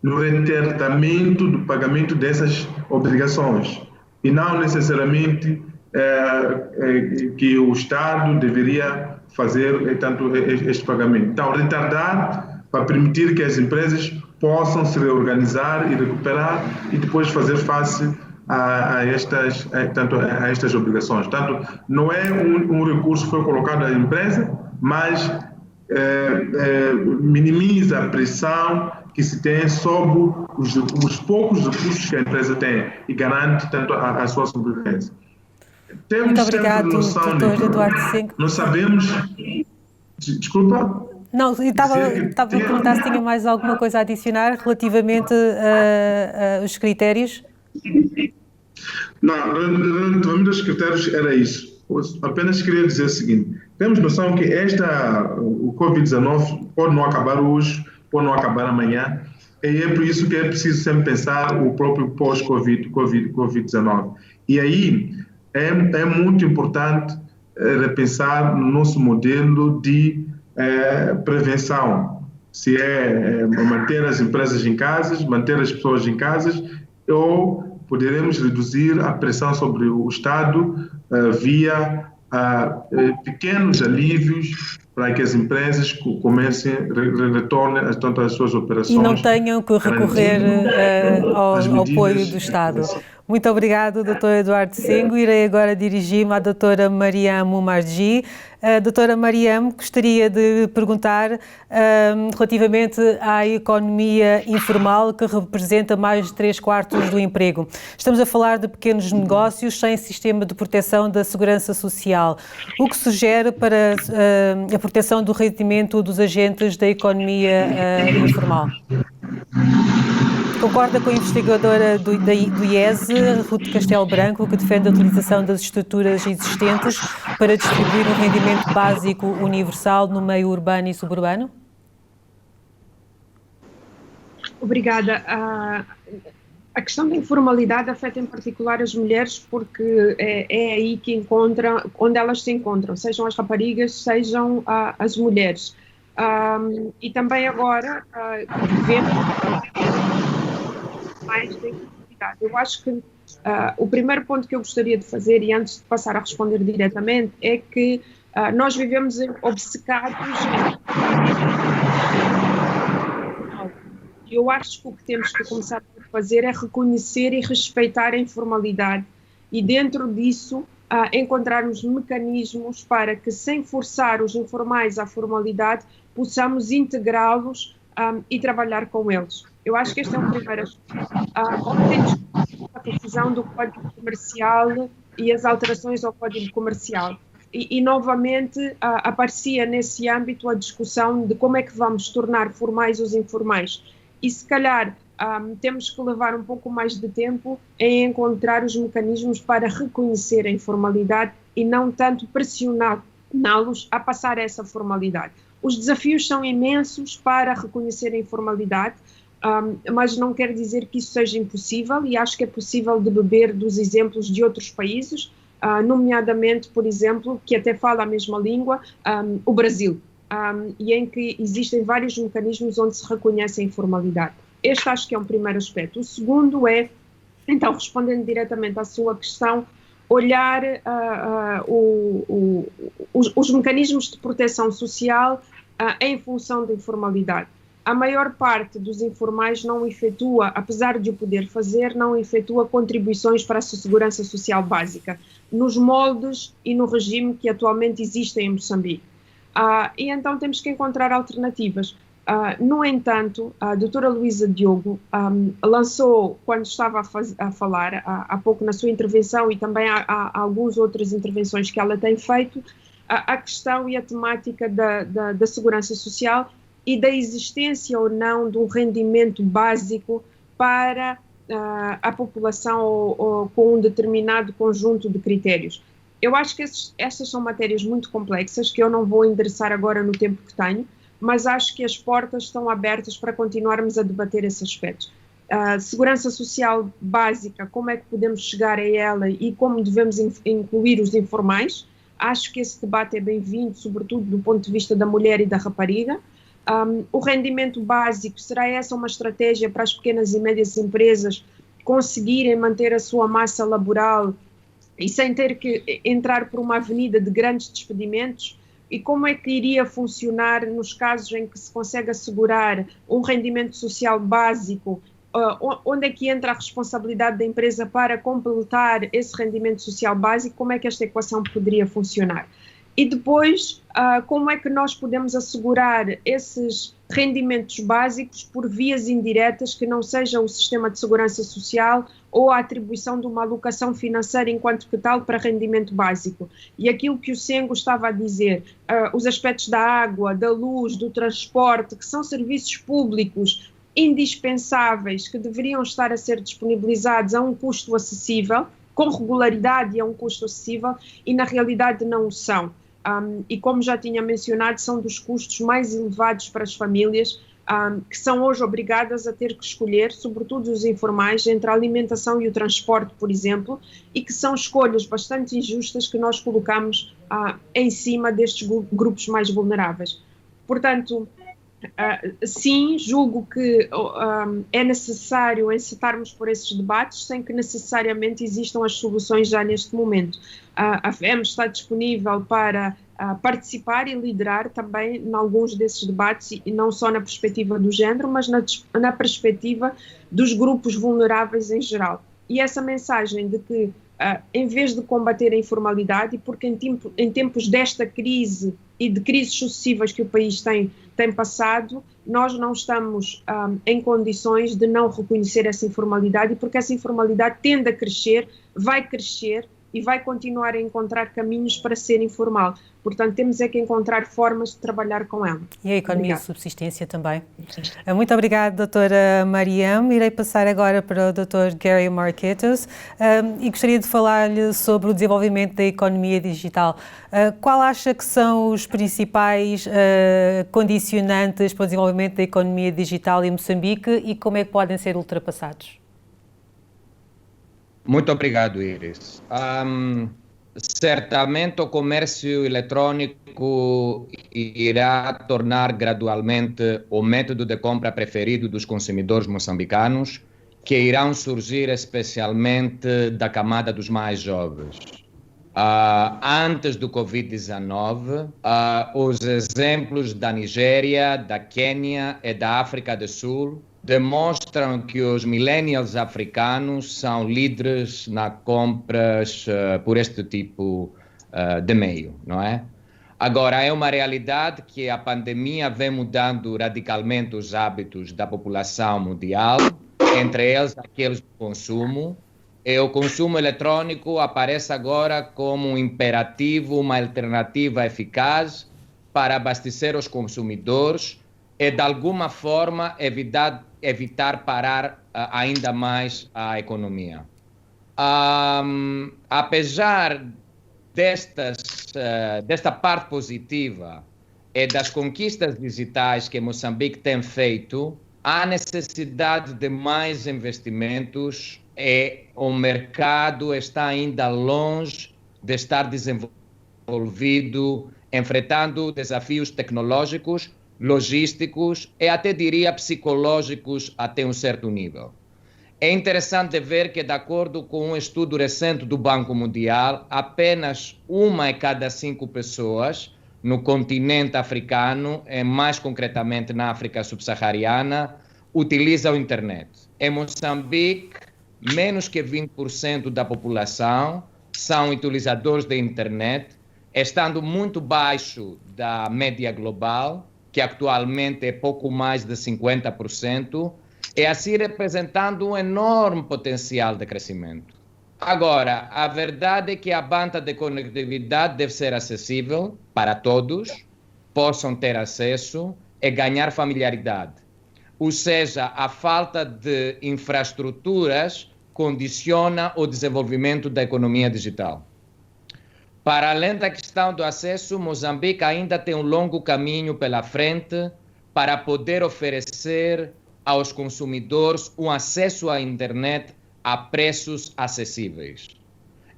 no retardamento do pagamento dessas obrigações, e não necessariamente que o Estado deveria fazer este pagamento. Então, retardar para permitir que as empresas possam se reorganizar e recuperar e depois fazer face a estas obrigações. Portanto, não é um recurso que foi colocado à empresa, mas minimiza a pressão que se tem sobre os poucos recursos que a empresa tem e garante tanto a sua sobrevivência. Muito obrigado, Dr. Eduardo Sengo. Nós sabemos... Desculpa? Não, estava a perguntar se tinha mais alguma coisa a adicionar relativamente aos critérios. Não, relativamente aos critérios era isso. Apenas queria dizer o seguinte: temos noção que o Covid-19 pode não acabar hoje, pode não acabar amanhã, e é por isso que é preciso sempre pensar o próprio pós-Covid-19. E aí é muito importante repensar no nosso modelo de prevenção, se é manter as empresas em casa, manter as pessoas em casa, ou poderemos reduzir a pressão sobre o Estado via pequenos alívios para que as empresas retornem às suas operações. E não tenham que recorrer ao apoio do Estado. Muito obrigado, Dr. Eduardo Sengo. Irei agora dirigir-me à doutora Mariam Oumargui. Doutora Mariam, gostaria de perguntar relativamente à economia informal, que representa mais de 3/4 do emprego. Estamos a falar de pequenos negócios sem sistema de proteção da segurança social, o que sugere para a proteção do rendimento dos agentes da economia informal. Concorda com a investigadora do IESE, Ruth Castelo Branco, que defende a utilização das estruturas existentes para distribuir um rendimento básico universal no meio urbano e suburbano? Obrigada. A questão da informalidade afeta em particular as mulheres porque é aí que onde elas se encontram, sejam as raparigas, sejam as mulheres. E também agora vemos mais da informalidade. Eu acho que o primeiro ponto que eu gostaria de fazer, e antes de passar a responder diretamente, é que nós vivemos obcecados. Eu acho que o que temos que começar a que fazer é reconhecer e respeitar a informalidade e dentro disso encontrarmos mecanismos para que, sem forçar os informais à formalidade, possamos integrá-los e trabalhar com eles. Eu acho que este é o primeiro aspecto. Ontem discutimos a decisão do Código Comercial e as alterações ao Código Comercial. E novamente aparecia nesse âmbito a discussão de como é que vamos tornar formais os informais. E se calhar temos que levar um pouco mais de tempo em encontrar os mecanismos para reconhecer a informalidade e não tanto pressioná-los a passar essa formalidade. Os desafios são imensos para reconhecer a informalidade, mas não quer dizer que isso seja impossível e acho que é possível de beber dos exemplos de outros países, nomeadamente, por exemplo, que até fala a mesma língua, o Brasil, e em que existem vários mecanismos onde se reconhece a informalidade. Este acho que é um primeiro aspecto. O segundo é, então, respondendo diretamente à sua questão, olhar os mecanismos de proteção social em função da informalidade. A maior parte dos informais não efetua, apesar de o poder fazer, não efetua contribuições para a sua segurança social básica, nos moldes e no regime que atualmente existem em Moçambique. E então temos que encontrar alternativas. No entanto, a doutora Luísa Diogo lançou, quando estava a falar há pouco na sua intervenção e também há algumas outras intervenções que ela tem feito, a questão e a temática da segurança social e da existência ou não de um rendimento básico para a população ou com um determinado conjunto de critérios. Eu acho que estas são matérias muito complexas que eu não vou endereçar agora no tempo que tenho, mas acho que as portas estão abertas para continuarmos a debater esse aspecto. Segurança social básica, como é que podemos chegar a ela e como devemos incluir os informais. Acho que esse debate é bem-vindo, sobretudo do ponto de vista da mulher e da rapariga. O rendimento básico, será essa uma estratégia para as pequenas e médias empresas conseguirem manter a sua massa laboral e sem ter que entrar por uma avenida de grandes despedimentos? E como é que iria funcionar nos casos em que se consegue assegurar um rendimento social básico? Onde é que entra a responsabilidade da empresa para completar esse rendimento social básico? Como é que esta equação poderia funcionar? E depois, como é que nós podemos assegurar esses rendimentos básicos por vias indiretas que não seja o sistema de segurança social ou a atribuição de uma alocação financeira enquanto que tal para rendimento básico? E aquilo que o Sengo estava a dizer, os aspectos da água, da luz, do transporte, que são serviços públicos indispensáveis que deveriam estar a ser disponibilizados a um custo acessível, com regularidade e a um custo acessível, e na realidade não o são. E como já tinha mencionado, são dos custos mais elevados para as famílias, que são hoje obrigadas a ter que escolher, sobretudo os informais, entre a alimentação e o transporte, por exemplo, e que são escolhas bastante injustas que nós colocamos em cima destes grupos mais vulneráveis. Portanto, sim, julgo que é necessário encetarmos por esses debates sem que necessariamente existam as soluções já neste momento. A FEM está disponível para participar e liderar também em alguns desses debates, e não só na perspectiva do género, mas na perspectiva dos grupos vulneráveis em geral. E essa mensagem de que, em vez de combater a informalidade, porque em tempos desta crise e de crises sucessivas que o país tem passado, nós não estamos em condições de não reconhecer essa informalidade, porque essa informalidade tende a crescer, vai crescer e vai continuar a encontrar caminhos para ser informal. Portanto, temos é que encontrar formas de trabalhar com ela. E a economia de subsistência também. Muito obrigada, doutora Mariam. Irei passar agora para o doutor Gary Marquetos e gostaria de falar-lhe sobre o desenvolvimento da economia digital. Qual acha que são os principais condicionantes para o desenvolvimento da economia digital em Moçambique e como é que podem ser ultrapassados? Muito obrigado, Iris. Certamente o comércio eletrônico irá tornar gradualmente o método de compra preferido dos consumidores moçambicanos, que irão surgir especialmente da camada dos mais jovens. Antes do Covid-19, os exemplos da Nigéria, da Quênia e da África do Sul demonstram que os millennials africanos são líderes nas compras por este tipo de meio, não é? Agora, é uma realidade que a pandemia vem mudando radicalmente os hábitos da população mundial, entre eles aqueles do consumo. E o consumo eletrônico aparece agora como um imperativo, uma alternativa eficaz para abastecer os consumidores e, de alguma forma, evitar parar ainda mais a economia. Apesar desta parte positiva e das conquistas digitais que Moçambique tem feito, há necessidade de mais investimentos e o mercado está ainda longe de estar desenvolvido, enfrentando desafios tecnológicos, logísticos e até diria psicológicos até um certo nível. É interessante ver que, de acordo com um estudo recente do Banco Mundial, apenas 1 em cada 5 pessoas no continente africano, e mais concretamente na África subsaariana, utiliza a internet. Em Moçambique, menos que 20% da população são utilizadores da internet, estando muito baixo da média global, que atualmente é pouco mais de 50%, e assim representando um enorme potencial de crescimento. Agora, a verdade é que a banda de conectividade deve ser acessível para todos, possam ter acesso e ganhar familiaridade. Ou seja, a falta de infraestruturas condiciona o desenvolvimento da economia digital. Para além da questão do acesso, Moçambique ainda tem um longo caminho pela frente para poder oferecer aos consumidores um acesso à internet a preços acessíveis.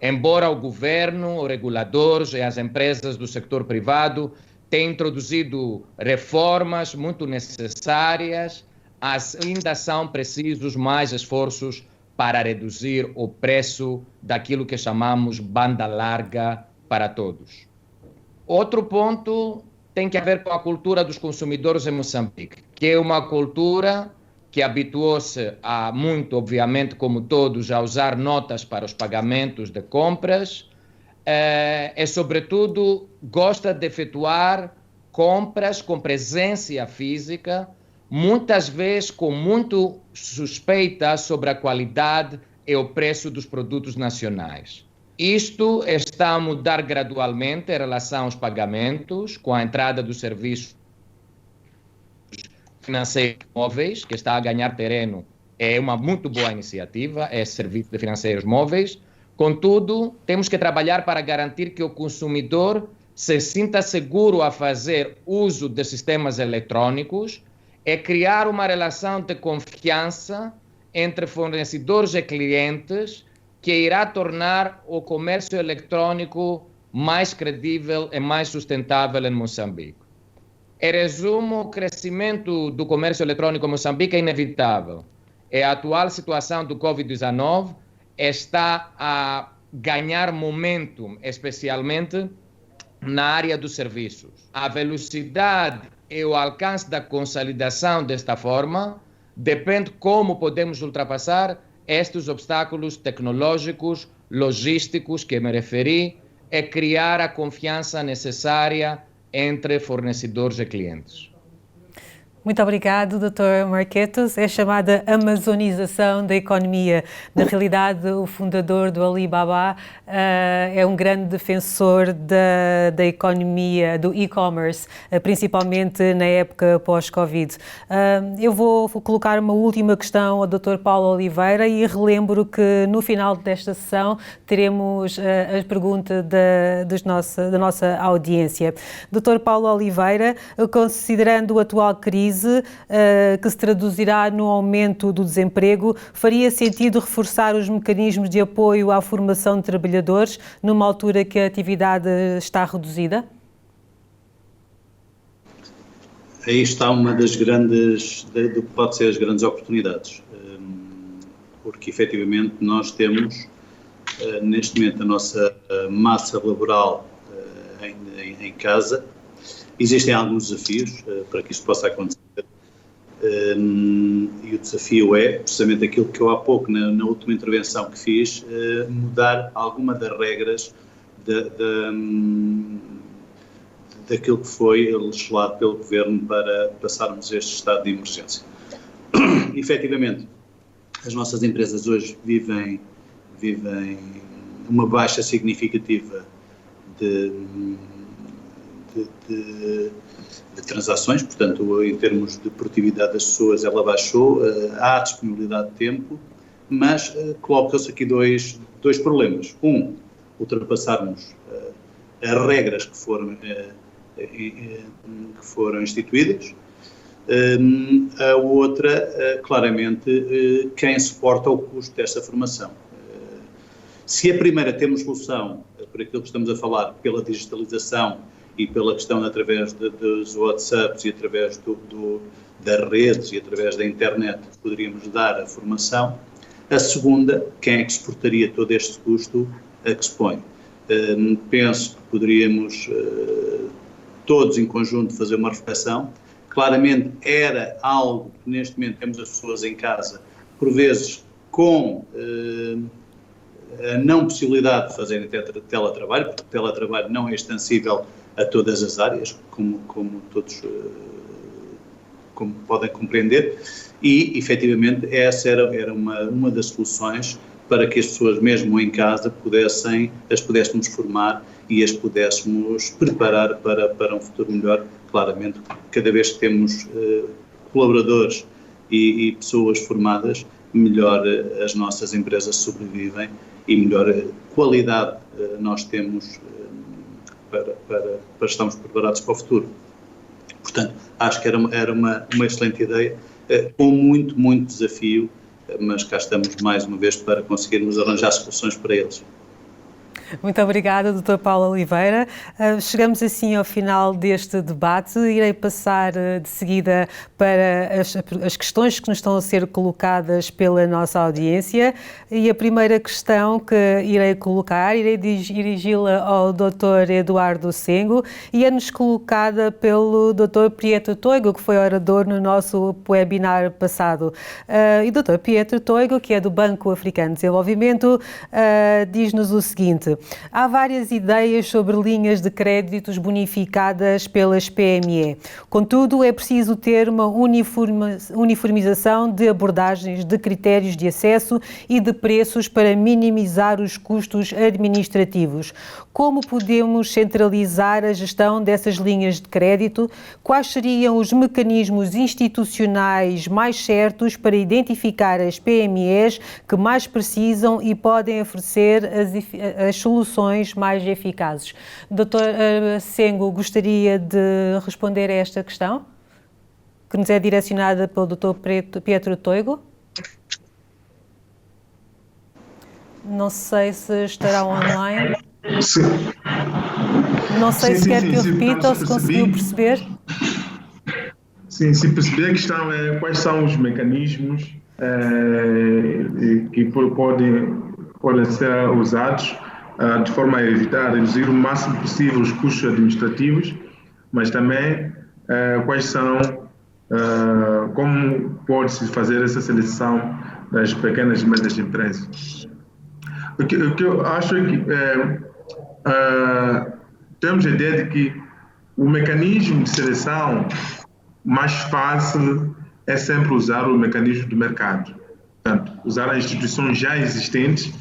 Embora o governo, os reguladores e as empresas do setor privado tenham introduzido reformas muito necessárias, ainda são precisos mais esforços para reduzir o preço daquilo que chamamos banda larga para todos. Outro ponto tem que ver com a cultura dos consumidores em Moçambique, que é uma cultura que habituou-se a muito, obviamente, como todos, a usar notas para os pagamentos de compras e, sobretudo, gosta de efetuar compras com presença física, muitas vezes com muito suspeita sobre a qualidade e o preço dos produtos nacionais. Isto está a mudar gradualmente em relação aos pagamentos, com a entrada dos serviços financeiros móveis, que está a ganhar terreno. É uma muito boa iniciativa, é serviço de financeiros móveis. Contudo, temos que trabalhar para garantir que o consumidor se sinta seguro a fazer uso de sistemas eletrônicos e criar uma relação de confiança entre fornecedores e clientes que irá tornar o comércio eletrônico mais credível e mais sustentável em Moçambique. Em resumo, o crescimento do comércio eletrônico em Moçambique é inevitável. E a atual situação do Covid-19 está a ganhar momentum, especialmente na área dos serviços. A velocidade e o alcance da consolidação desta forma depende como podemos ultrapassar estes obstáculos tecnológicos, logísticos que me referi e criar a confiança necessária entre fornecedores e clientes. Muito obrigado, Dr. Marquetos. É chamada amazonização da economia. Na realidade, o fundador do Alibaba é um grande defensor da economia, do e-commerce, principalmente na época pós-Covid. Eu vou colocar uma última questão ao Dr. Paulo Oliveira e relembro que no final desta sessão teremos a pergunta da nossa audiência. Dr. Paulo Oliveira, considerando a atual crise, que se traduzirá no aumento do desemprego, faria sentido reforçar os mecanismos de apoio à formação de trabalhadores numa altura que a atividade está reduzida? Aí está uma das grandes, do que pode ser as grandes oportunidades, porque efetivamente nós temos neste momento a nossa massa laboral em casa. Existem alguns desafios para que isto possa acontecer. E o desafio é, precisamente aquilo que eu há pouco, na última intervenção que fiz, mudar alguma das regras daquilo que foi legislado pelo Governo para passarmos este estado de emergência. Efetivamente, as nossas empresas hoje vivem uma baixa significativa de transações, portanto, em termos de produtividade das pessoas, ela baixou, há disponibilidade de tempo, mas colocam-se aqui dois problemas. Ultrapassarmos as regras que foram instituídas. A outra, claramente, quem suporta o custo desta formação. Se a primeira temos solução, por aquilo que estamos a falar, pela digitalização e pela questão através dos WhatsApps e através das redes e através da internet, poderíamos dar a formação. A segunda, quem é que suportaria todo este custo a que se põe? Penso que poderíamos todos em conjunto fazer uma reflexão. Claramente era algo que neste momento temos as pessoas em casa, por vezes com a não possibilidade de fazerem teletrabalho, porque o teletrabalho não é extensível a todas as áreas, como todos como podem compreender, e efetivamente essa era uma das soluções para que as pessoas mesmo em casa as pudéssemos formar e as pudéssemos preparar para um futuro melhor. Claramente, cada vez que temos colaboradores e pessoas formadas, melhor as nossas empresas sobrevivem e melhor qualidade nós temos para estarmos preparados para o futuro. Portanto, acho que era uma excelente ideia, com muito desafio, mas cá estamos mais uma vez para conseguirmos arranjar soluções para eles. Muito obrigada, Dr. Paulo Oliveira. Chegamos assim ao final deste debate. Irei passar de seguida para as questões que nos estão a ser colocadas pela nossa audiência. E a primeira questão que irei colocar, irei dirigi-la ao Dr. Eduardo Sengo e é-nos colocada pelo Dr. Pietro Toigo, que foi orador no nosso webinar passado. E Dr. Pietro Toigo, que é do Banco Africano de Desenvolvimento, diz-nos o seguinte: há várias ideias sobre linhas de créditos bonificadas pelas PME. Contudo, é preciso ter uma uniformização de abordagens, de critérios de acesso e de preços para minimizar os custos administrativos. Como podemos centralizar a gestão dessas linhas de crédito? Quais seriam os mecanismos institucionais mais certos para identificar as PMEs que mais precisam e podem oferecer as soluções mais eficazes? Dr. Sengo, gostaria de responder a esta questão, que nos é direcionada pelo Dr. Pietro Toigo. Não sei se estará online. Sim. Não sei se quer que eu repita ou se conseguiu perceber. Sim, se perceber a questão é quais são os mecanismos que podem ser usados de forma a evitar, reduzir o máximo possível os custos administrativos, mas também quais são, como pode-se fazer essa seleção das pequenas e médias empresas. O que eu acho é que temos a ideia de que o mecanismo de seleção mais fácil é sempre usar o mecanismo do mercado. Portanto, usar as instituições já existentes,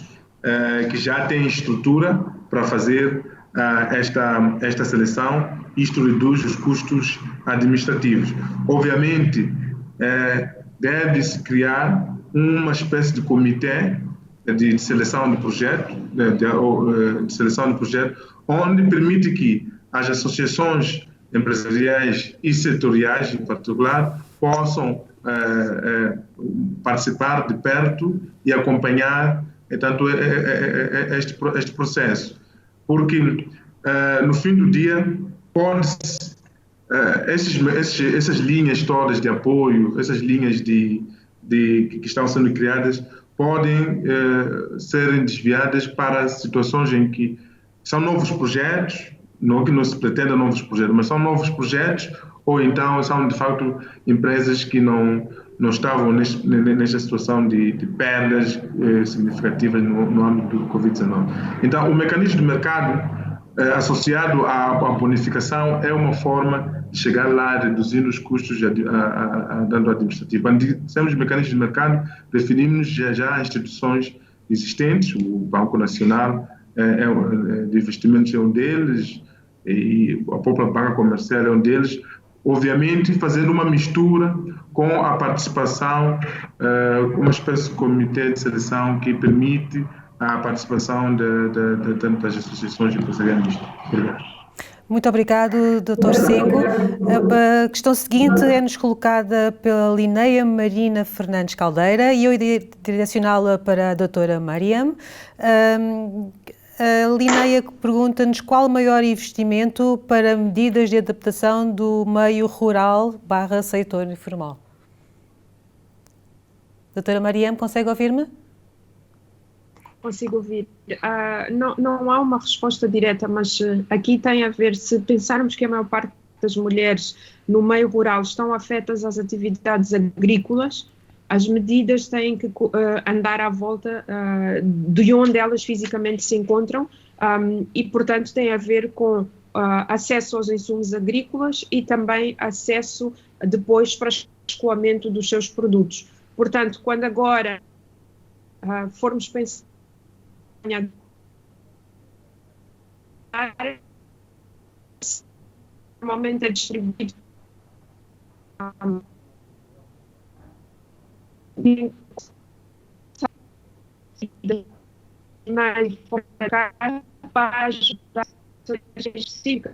que já têm estrutura para fazer esta seleção. Isto reduz os custos administrativos. Obviamente, deve-se criar uma espécie de comitê de seleção de projeto, de seleção de projeto, onde permite que as associações empresariais e setoriais, em particular, possam participar de perto e acompanhar, portanto, este processo. Porque, no fim do dia, essas linhas todas de apoio, essas linhas que estão sendo criadas, podem serem desviadas para situações em que são novos projetos, não que não se pretenda novos projetos, mas são novos projetos, ou então são de facto empresas que não estavam nesta situação de perdas significativas no âmbito do Covid-19. Então, o mecanismo de mercado associado à bonificação é uma forma de chegar lá reduzindo os custos dando administrativo. Quando dizemos mecanismos de mercado, referimos já a instituições existentes, o Banco Nacional de Investimentos é um deles, e a própria banca comercial é um deles, obviamente fazendo uma mistura com a participação, uma espécie de comitê de seleção que permite a participação das associações empresariais. Obrigado. Muito obrigado, Dr. Sengo. A questão seguinte é-nos colocada pela Lineia Marina Fernandes Caldeira e eu irei direcioná-la para a doutora Mariam. A Lineia pergunta-nos qual o maior investimento para medidas de adaptação do meio rural / setor informal. Doutora Mariam, consegue ouvir-me? Consigo ouvir. Não há uma resposta direta, mas aqui tem a ver, se pensarmos que a maior parte das mulheres no meio rural estão afetas às atividades agrícolas, as medidas têm que andar à volta de onde elas fisicamente se encontram e, portanto, tem a ver com acesso aos insumos agrícolas e também acesso depois para escoamento dos seus produtos. Portanto, quando agora formos pensar normalmente é distribuído mais para ajudar específicas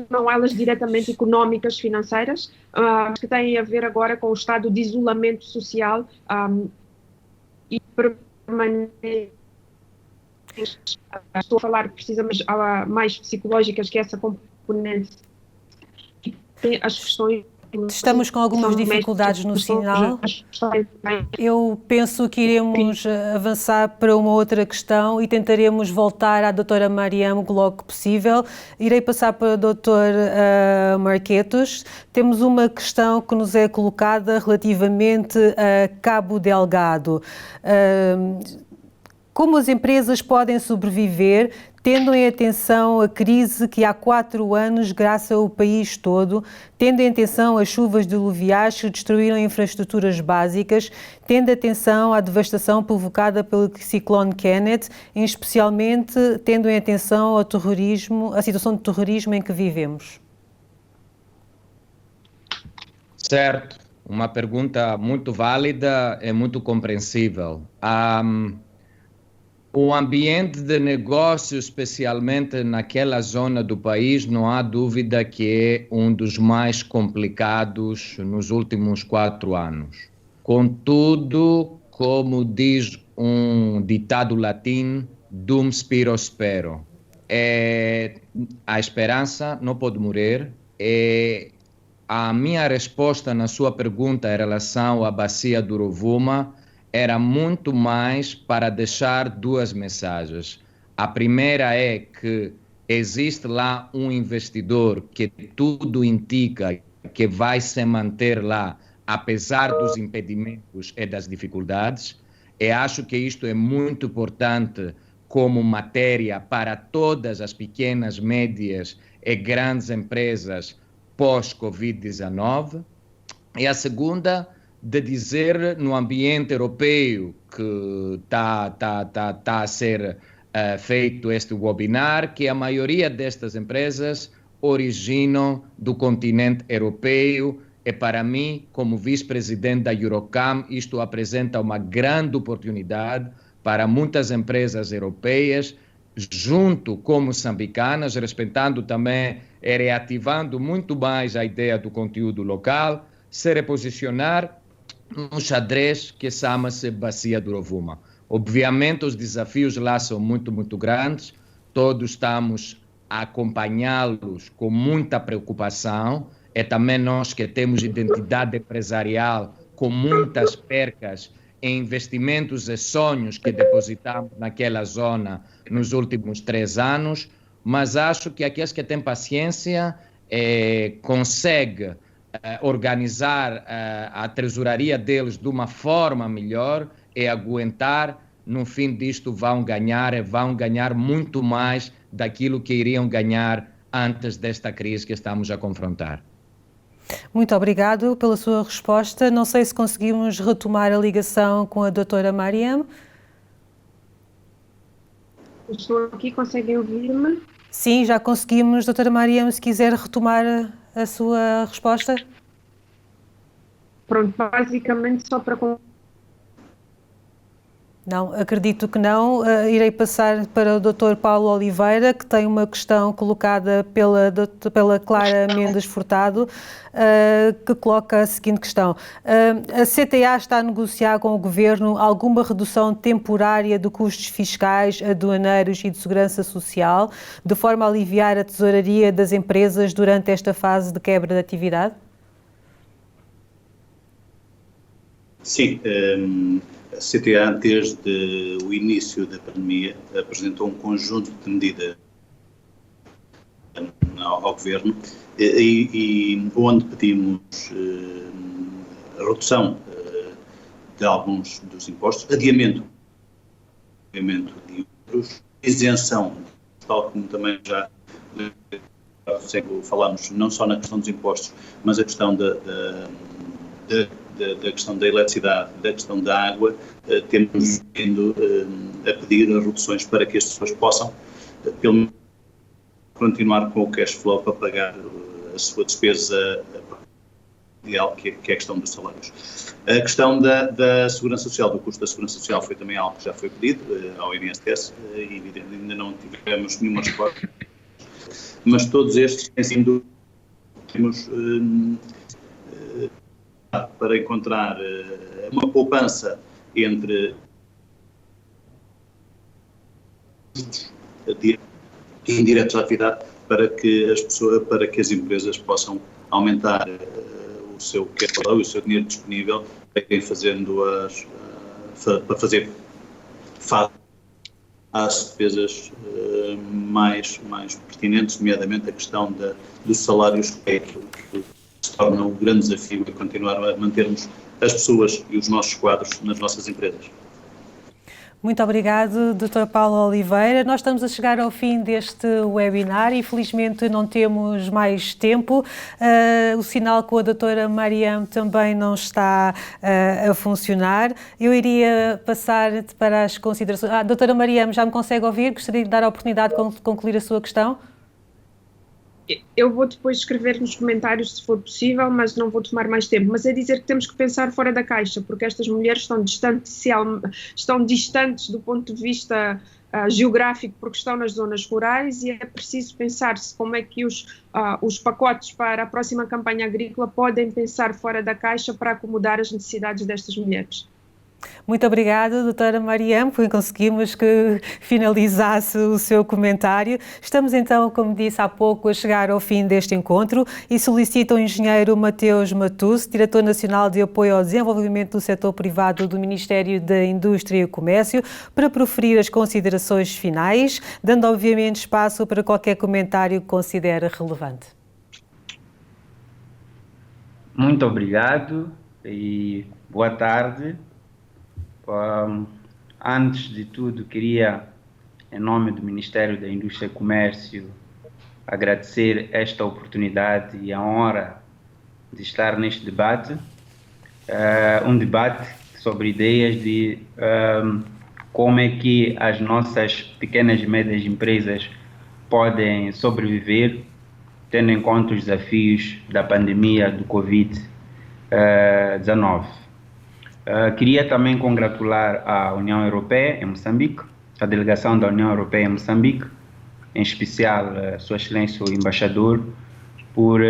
não elas diretamente económicas, financeiras, que têm a ver agora com o estado de isolamento social e permanente. Estou a falar precisamente mais psicológicas, que é essa componente. As questões. Estamos com algumas dificuldades no sinal. Eu penso que iremos avançar para uma outra questão e tentaremos voltar à doutora Mariam logo que possível. Irei passar para o doutor Marquetos. Temos uma questão que nos é colocada relativamente a Cabo Delgado. Como as empresas podem sobreviver tendo em atenção a crise que há 4 anos graça o país todo, tendo em atenção as chuvas diluviais que destruíram infraestruturas básicas, tendo atenção à devastação provocada pelo ciclone Kenneth, e especialmente tendo em atenção ao terrorismo, a situação de terrorismo em que vivemos? Certo, uma pergunta muito válida e muito compreensível. O ambiente de negócio, especialmente naquela zona do país, não há dúvida que é um dos mais complicados nos últimos 4 anos. Contudo, como diz um ditado latino, dum spiro spero. A esperança não pode morrer. A minha resposta na sua pergunta em relação à bacia do Rovuma era muito mais para deixar 2 mensagens. A primeira é que existe lá um investidor que tudo indica que vai se manter lá, apesar dos impedimentos e das dificuldades. E acho que isto é muito importante como matéria para todas as pequenas, médias e grandes empresas pós-Covid-19. E a segunda, de dizer no ambiente europeu que está a ser feito este webinar, que a maioria destas empresas originam do continente europeu e para mim, como vice-presidente da Eurocam, isto apresenta uma grande oportunidade para muitas empresas europeias, junto com moçambicanas, respeitando também e reativando muito mais a ideia do conteúdo local, se reposicionar um xadrez que chama-se Bacia do Rovuma. Obviamente os desafios lá são muito, muito grandes, todos estamos a acompanhá-los com muita preocupação é também nós que temos identidade empresarial com muitas percas em investimentos e sonhos que depositamos naquela zona nos últimos 3 anos, mas acho que aqueles que têm paciência conseguem organizar a tesouraria deles de uma forma melhor e aguentar. No fim disto vão ganhar muito mais daquilo que iriam ganhar antes desta crise que estamos a confrontar. Muito obrigado pela sua resposta. Não sei se conseguimos retomar a ligação com a doutora Mariam. Estou aqui, conseguem ouvir-me? Sim, já conseguimos. Doutora Mariam, se quiser retomar a sua resposta. Pronto, basicamente só para... Não, acredito que não. Irei passar para o Dr. Paulo Oliveira, que tem uma questão colocada pela Clara Mendes Furtado, que coloca a seguinte questão. A CTA está a negociar com o Governo alguma redução temporária de custos fiscais, aduaneiros e de segurança social, de forma a aliviar a tesouraria das empresas durante esta fase de quebra de atividade? Sim, a CTA, desde o início da pandemia, apresentou um conjunto de medidas ao Governo e onde pedimos a redução de alguns dos impostos, adiamento de outros, isenção, tal como também já falamos, não só na questão dos impostos, mas a questão da questão da eletricidade, da questão da água, temos vindo a pedir reduções para que as pessoas possam, pelo menos, continuar com o cash flow para pagar a sua despesa ideal, que é a questão dos salários. A questão da segurança social, do custo da segurança social, foi também algo que já foi pedido ao INSS e, evidentemente, ainda não tivemos nenhuma resposta, mas todos estes têm sido para encontrar uma poupança entre custos indiretos à atividade para que as empresas possam aumentar o seu cash flow, o seu dinheiro disponível para irem para fazer face às despesas mais pertinentes, nomeadamente a questão dos salários, que é aquilo que se torna um grande desafio, é continuar a mantermos as pessoas e os nossos quadros nas nossas empresas. Muito obrigado, Dr. Paulo Oliveira. Nós estamos a chegar ao fim deste webinar e, infelizmente, não temos mais tempo. O sinal com a doutora Mariam também não está a funcionar. Eu iria passar para as considerações. Doutora Mariam, já me consegue ouvir? Gostaria de dar a oportunidade de concluir a sua questão. Eu vou depois escrever nos comentários se for possível, mas não vou tomar mais tempo. Mas é dizer que temos que pensar fora da caixa, porque estas mulheres estão distantes do ponto de vista geográfico, porque estão nas zonas rurais, e é preciso pensar-se como é que os pacotes para a próxima campanha agrícola podem pensar fora da caixa para acomodar as necessidades destas mulheres. Muito obrigada, doutora Mariam, por conseguirmos que finalizasse o seu comentário. Estamos então, como disse há pouco, a chegar ao fim deste encontro e solicito ao engenheiro Mateus Matusse, Diretor Nacional de Apoio ao Desenvolvimento do Setor Privado do Ministério da Indústria e Comércio, para proferir as considerações finais, dando obviamente espaço para qualquer comentário que considere relevante. Muito obrigado e boa tarde. Antes de tudo, queria, em nome do Ministério da Indústria e Comércio, agradecer esta oportunidade e a honra de estar neste debate, um debate sobre ideias de como é que as nossas pequenas e médias empresas podem sobreviver, tendo em conta os desafios da pandemia do Covid-19. Queria também congratular a União Europeia em Moçambique, a delegação da União Europeia em Moçambique, em especial Sua Excelência o Embaixador, por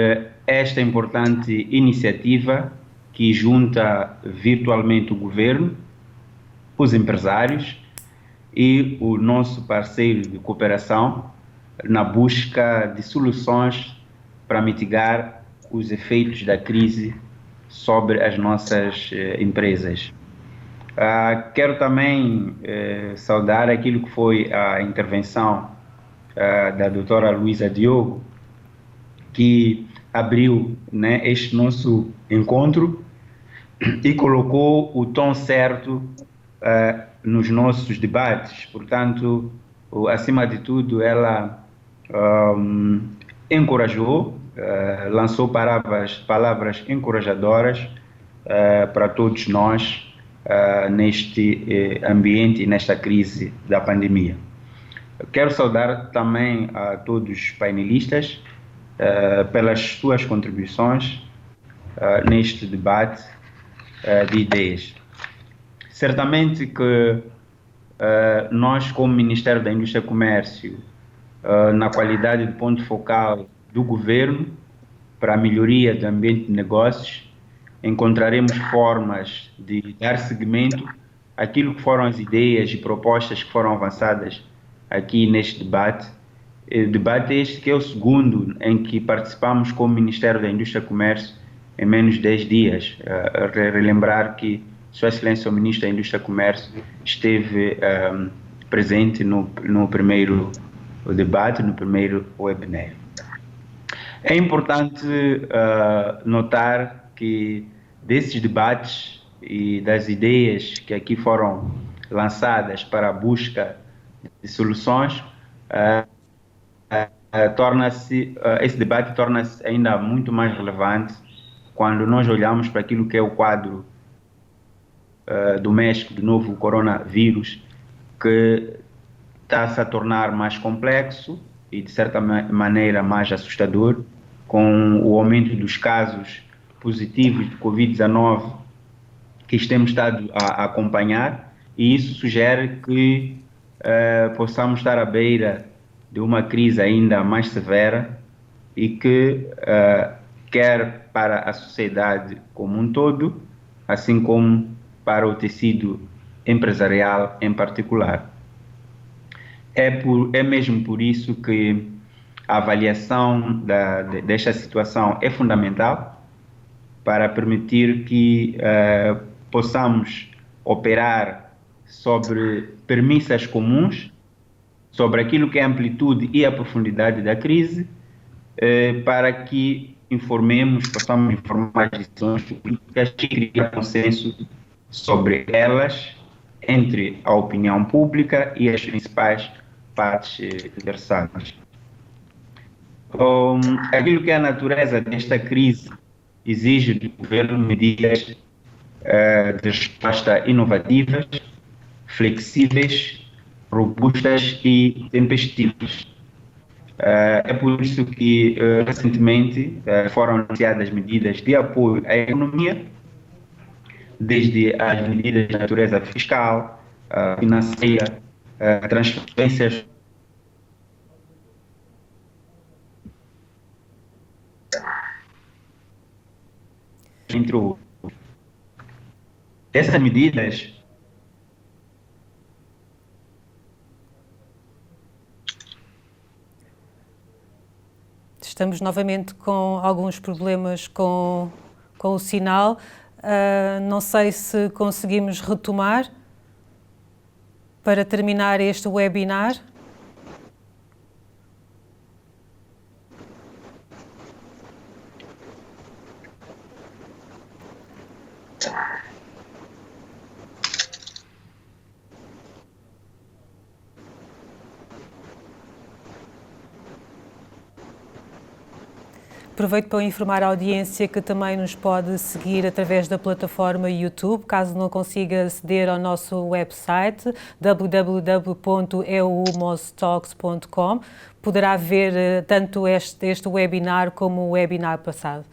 esta importante iniciativa que junta virtualmente o Governo, os empresários e o nosso parceiro de cooperação na busca de soluções para mitigar os efeitos da crise sobre as nossas empresas. Quero também saudar aquilo que foi a intervenção da doutora Luísa Diogo, que abriu, né, este nosso encontro e colocou o tom certo nos nossos debates. Portanto, acima de tudo, ela encorajou, lançou palavras encorajadoras para todos nós neste ambiente e nesta crise da pandemia. Quero saudar também a todos os painelistas pelas suas contribuições neste debate de ideias. Certamente que nós, como Ministério da Indústria e Comércio, na qualidade de ponto focal do governo para a melhoria do ambiente de negócios, encontraremos formas de dar seguimento àquilo que foram as ideias e propostas que foram avançadas aqui neste debate. O debate este que é o segundo em que participamos como Ministério da Indústria e Comércio em menos de 10 dias. Relembrar que Sua Excelência o Ministro da Indústria e Comércio esteve presente no primeiro debate, no primeiro webinar. É importante notar que desses debates e das ideias que aqui foram lançadas para a busca de soluções, esse debate torna-se ainda muito mais relevante quando nós olhamos para aquilo que é o quadro doméstico do novo coronavírus, que está-se a tornar mais complexo e, de certa maneira, mais assustador, com o aumento dos casos positivos de Covid-19 que temos estado a acompanhar, e isso sugere que possamos estar à beira de uma crise ainda mais severa e que, quer para a sociedade como um todo, assim como para o tecido empresarial em particular. É mesmo por isso que a avaliação desta situação é fundamental para permitir que possamos operar sobre premissas comuns, sobre aquilo que é a amplitude e a profundidade da crise, para que possamos informar as decisões políticas e criar consenso sobre elas entre a opinião pública e as principais partes interessadas. Aquilo que é a natureza desta crise exige do governo medidas de resposta inovativas, flexíveis, robustas e tempestivas. É por isso que recentemente foram anunciadas medidas de apoio à economia, desde as medidas de natureza fiscal, financeira, transferências entre outros. Essas medidas estamos novamente com alguns problemas com o sinal. Não sei se conseguimos retomar para terminar este webinar. Aproveito para informar a audiência que também nos pode seguir através da plataforma YouTube, caso não consiga aceder ao nosso website www.eumostalks.com. Poderá ver tanto este webinar como o webinar passado.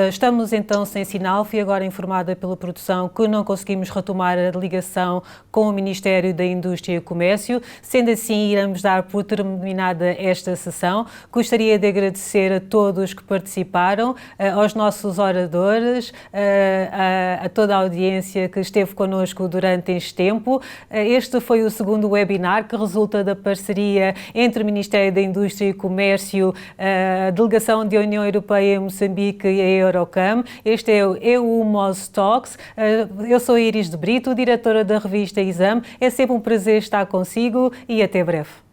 Estamos então sem sinal. Fui agora informada pela produção que não conseguimos retomar a ligação com o Ministério da Indústria e Comércio. Sendo assim, iremos dar por terminada esta sessão. Gostaria de agradecer a todos que participaram, aos nossos oradores, a toda a audiência que esteve connosco durante este tempo. Este foi o segundo webinar que resulta da parceria entre o Ministério da Indústria e Comércio, a Delegação da União Europeia em Moçambique e a Eurocam. Este é o EU Moz Talks. Eu sou Iris de Brito, diretora da revista Exame. É sempre um prazer estar consigo e até breve.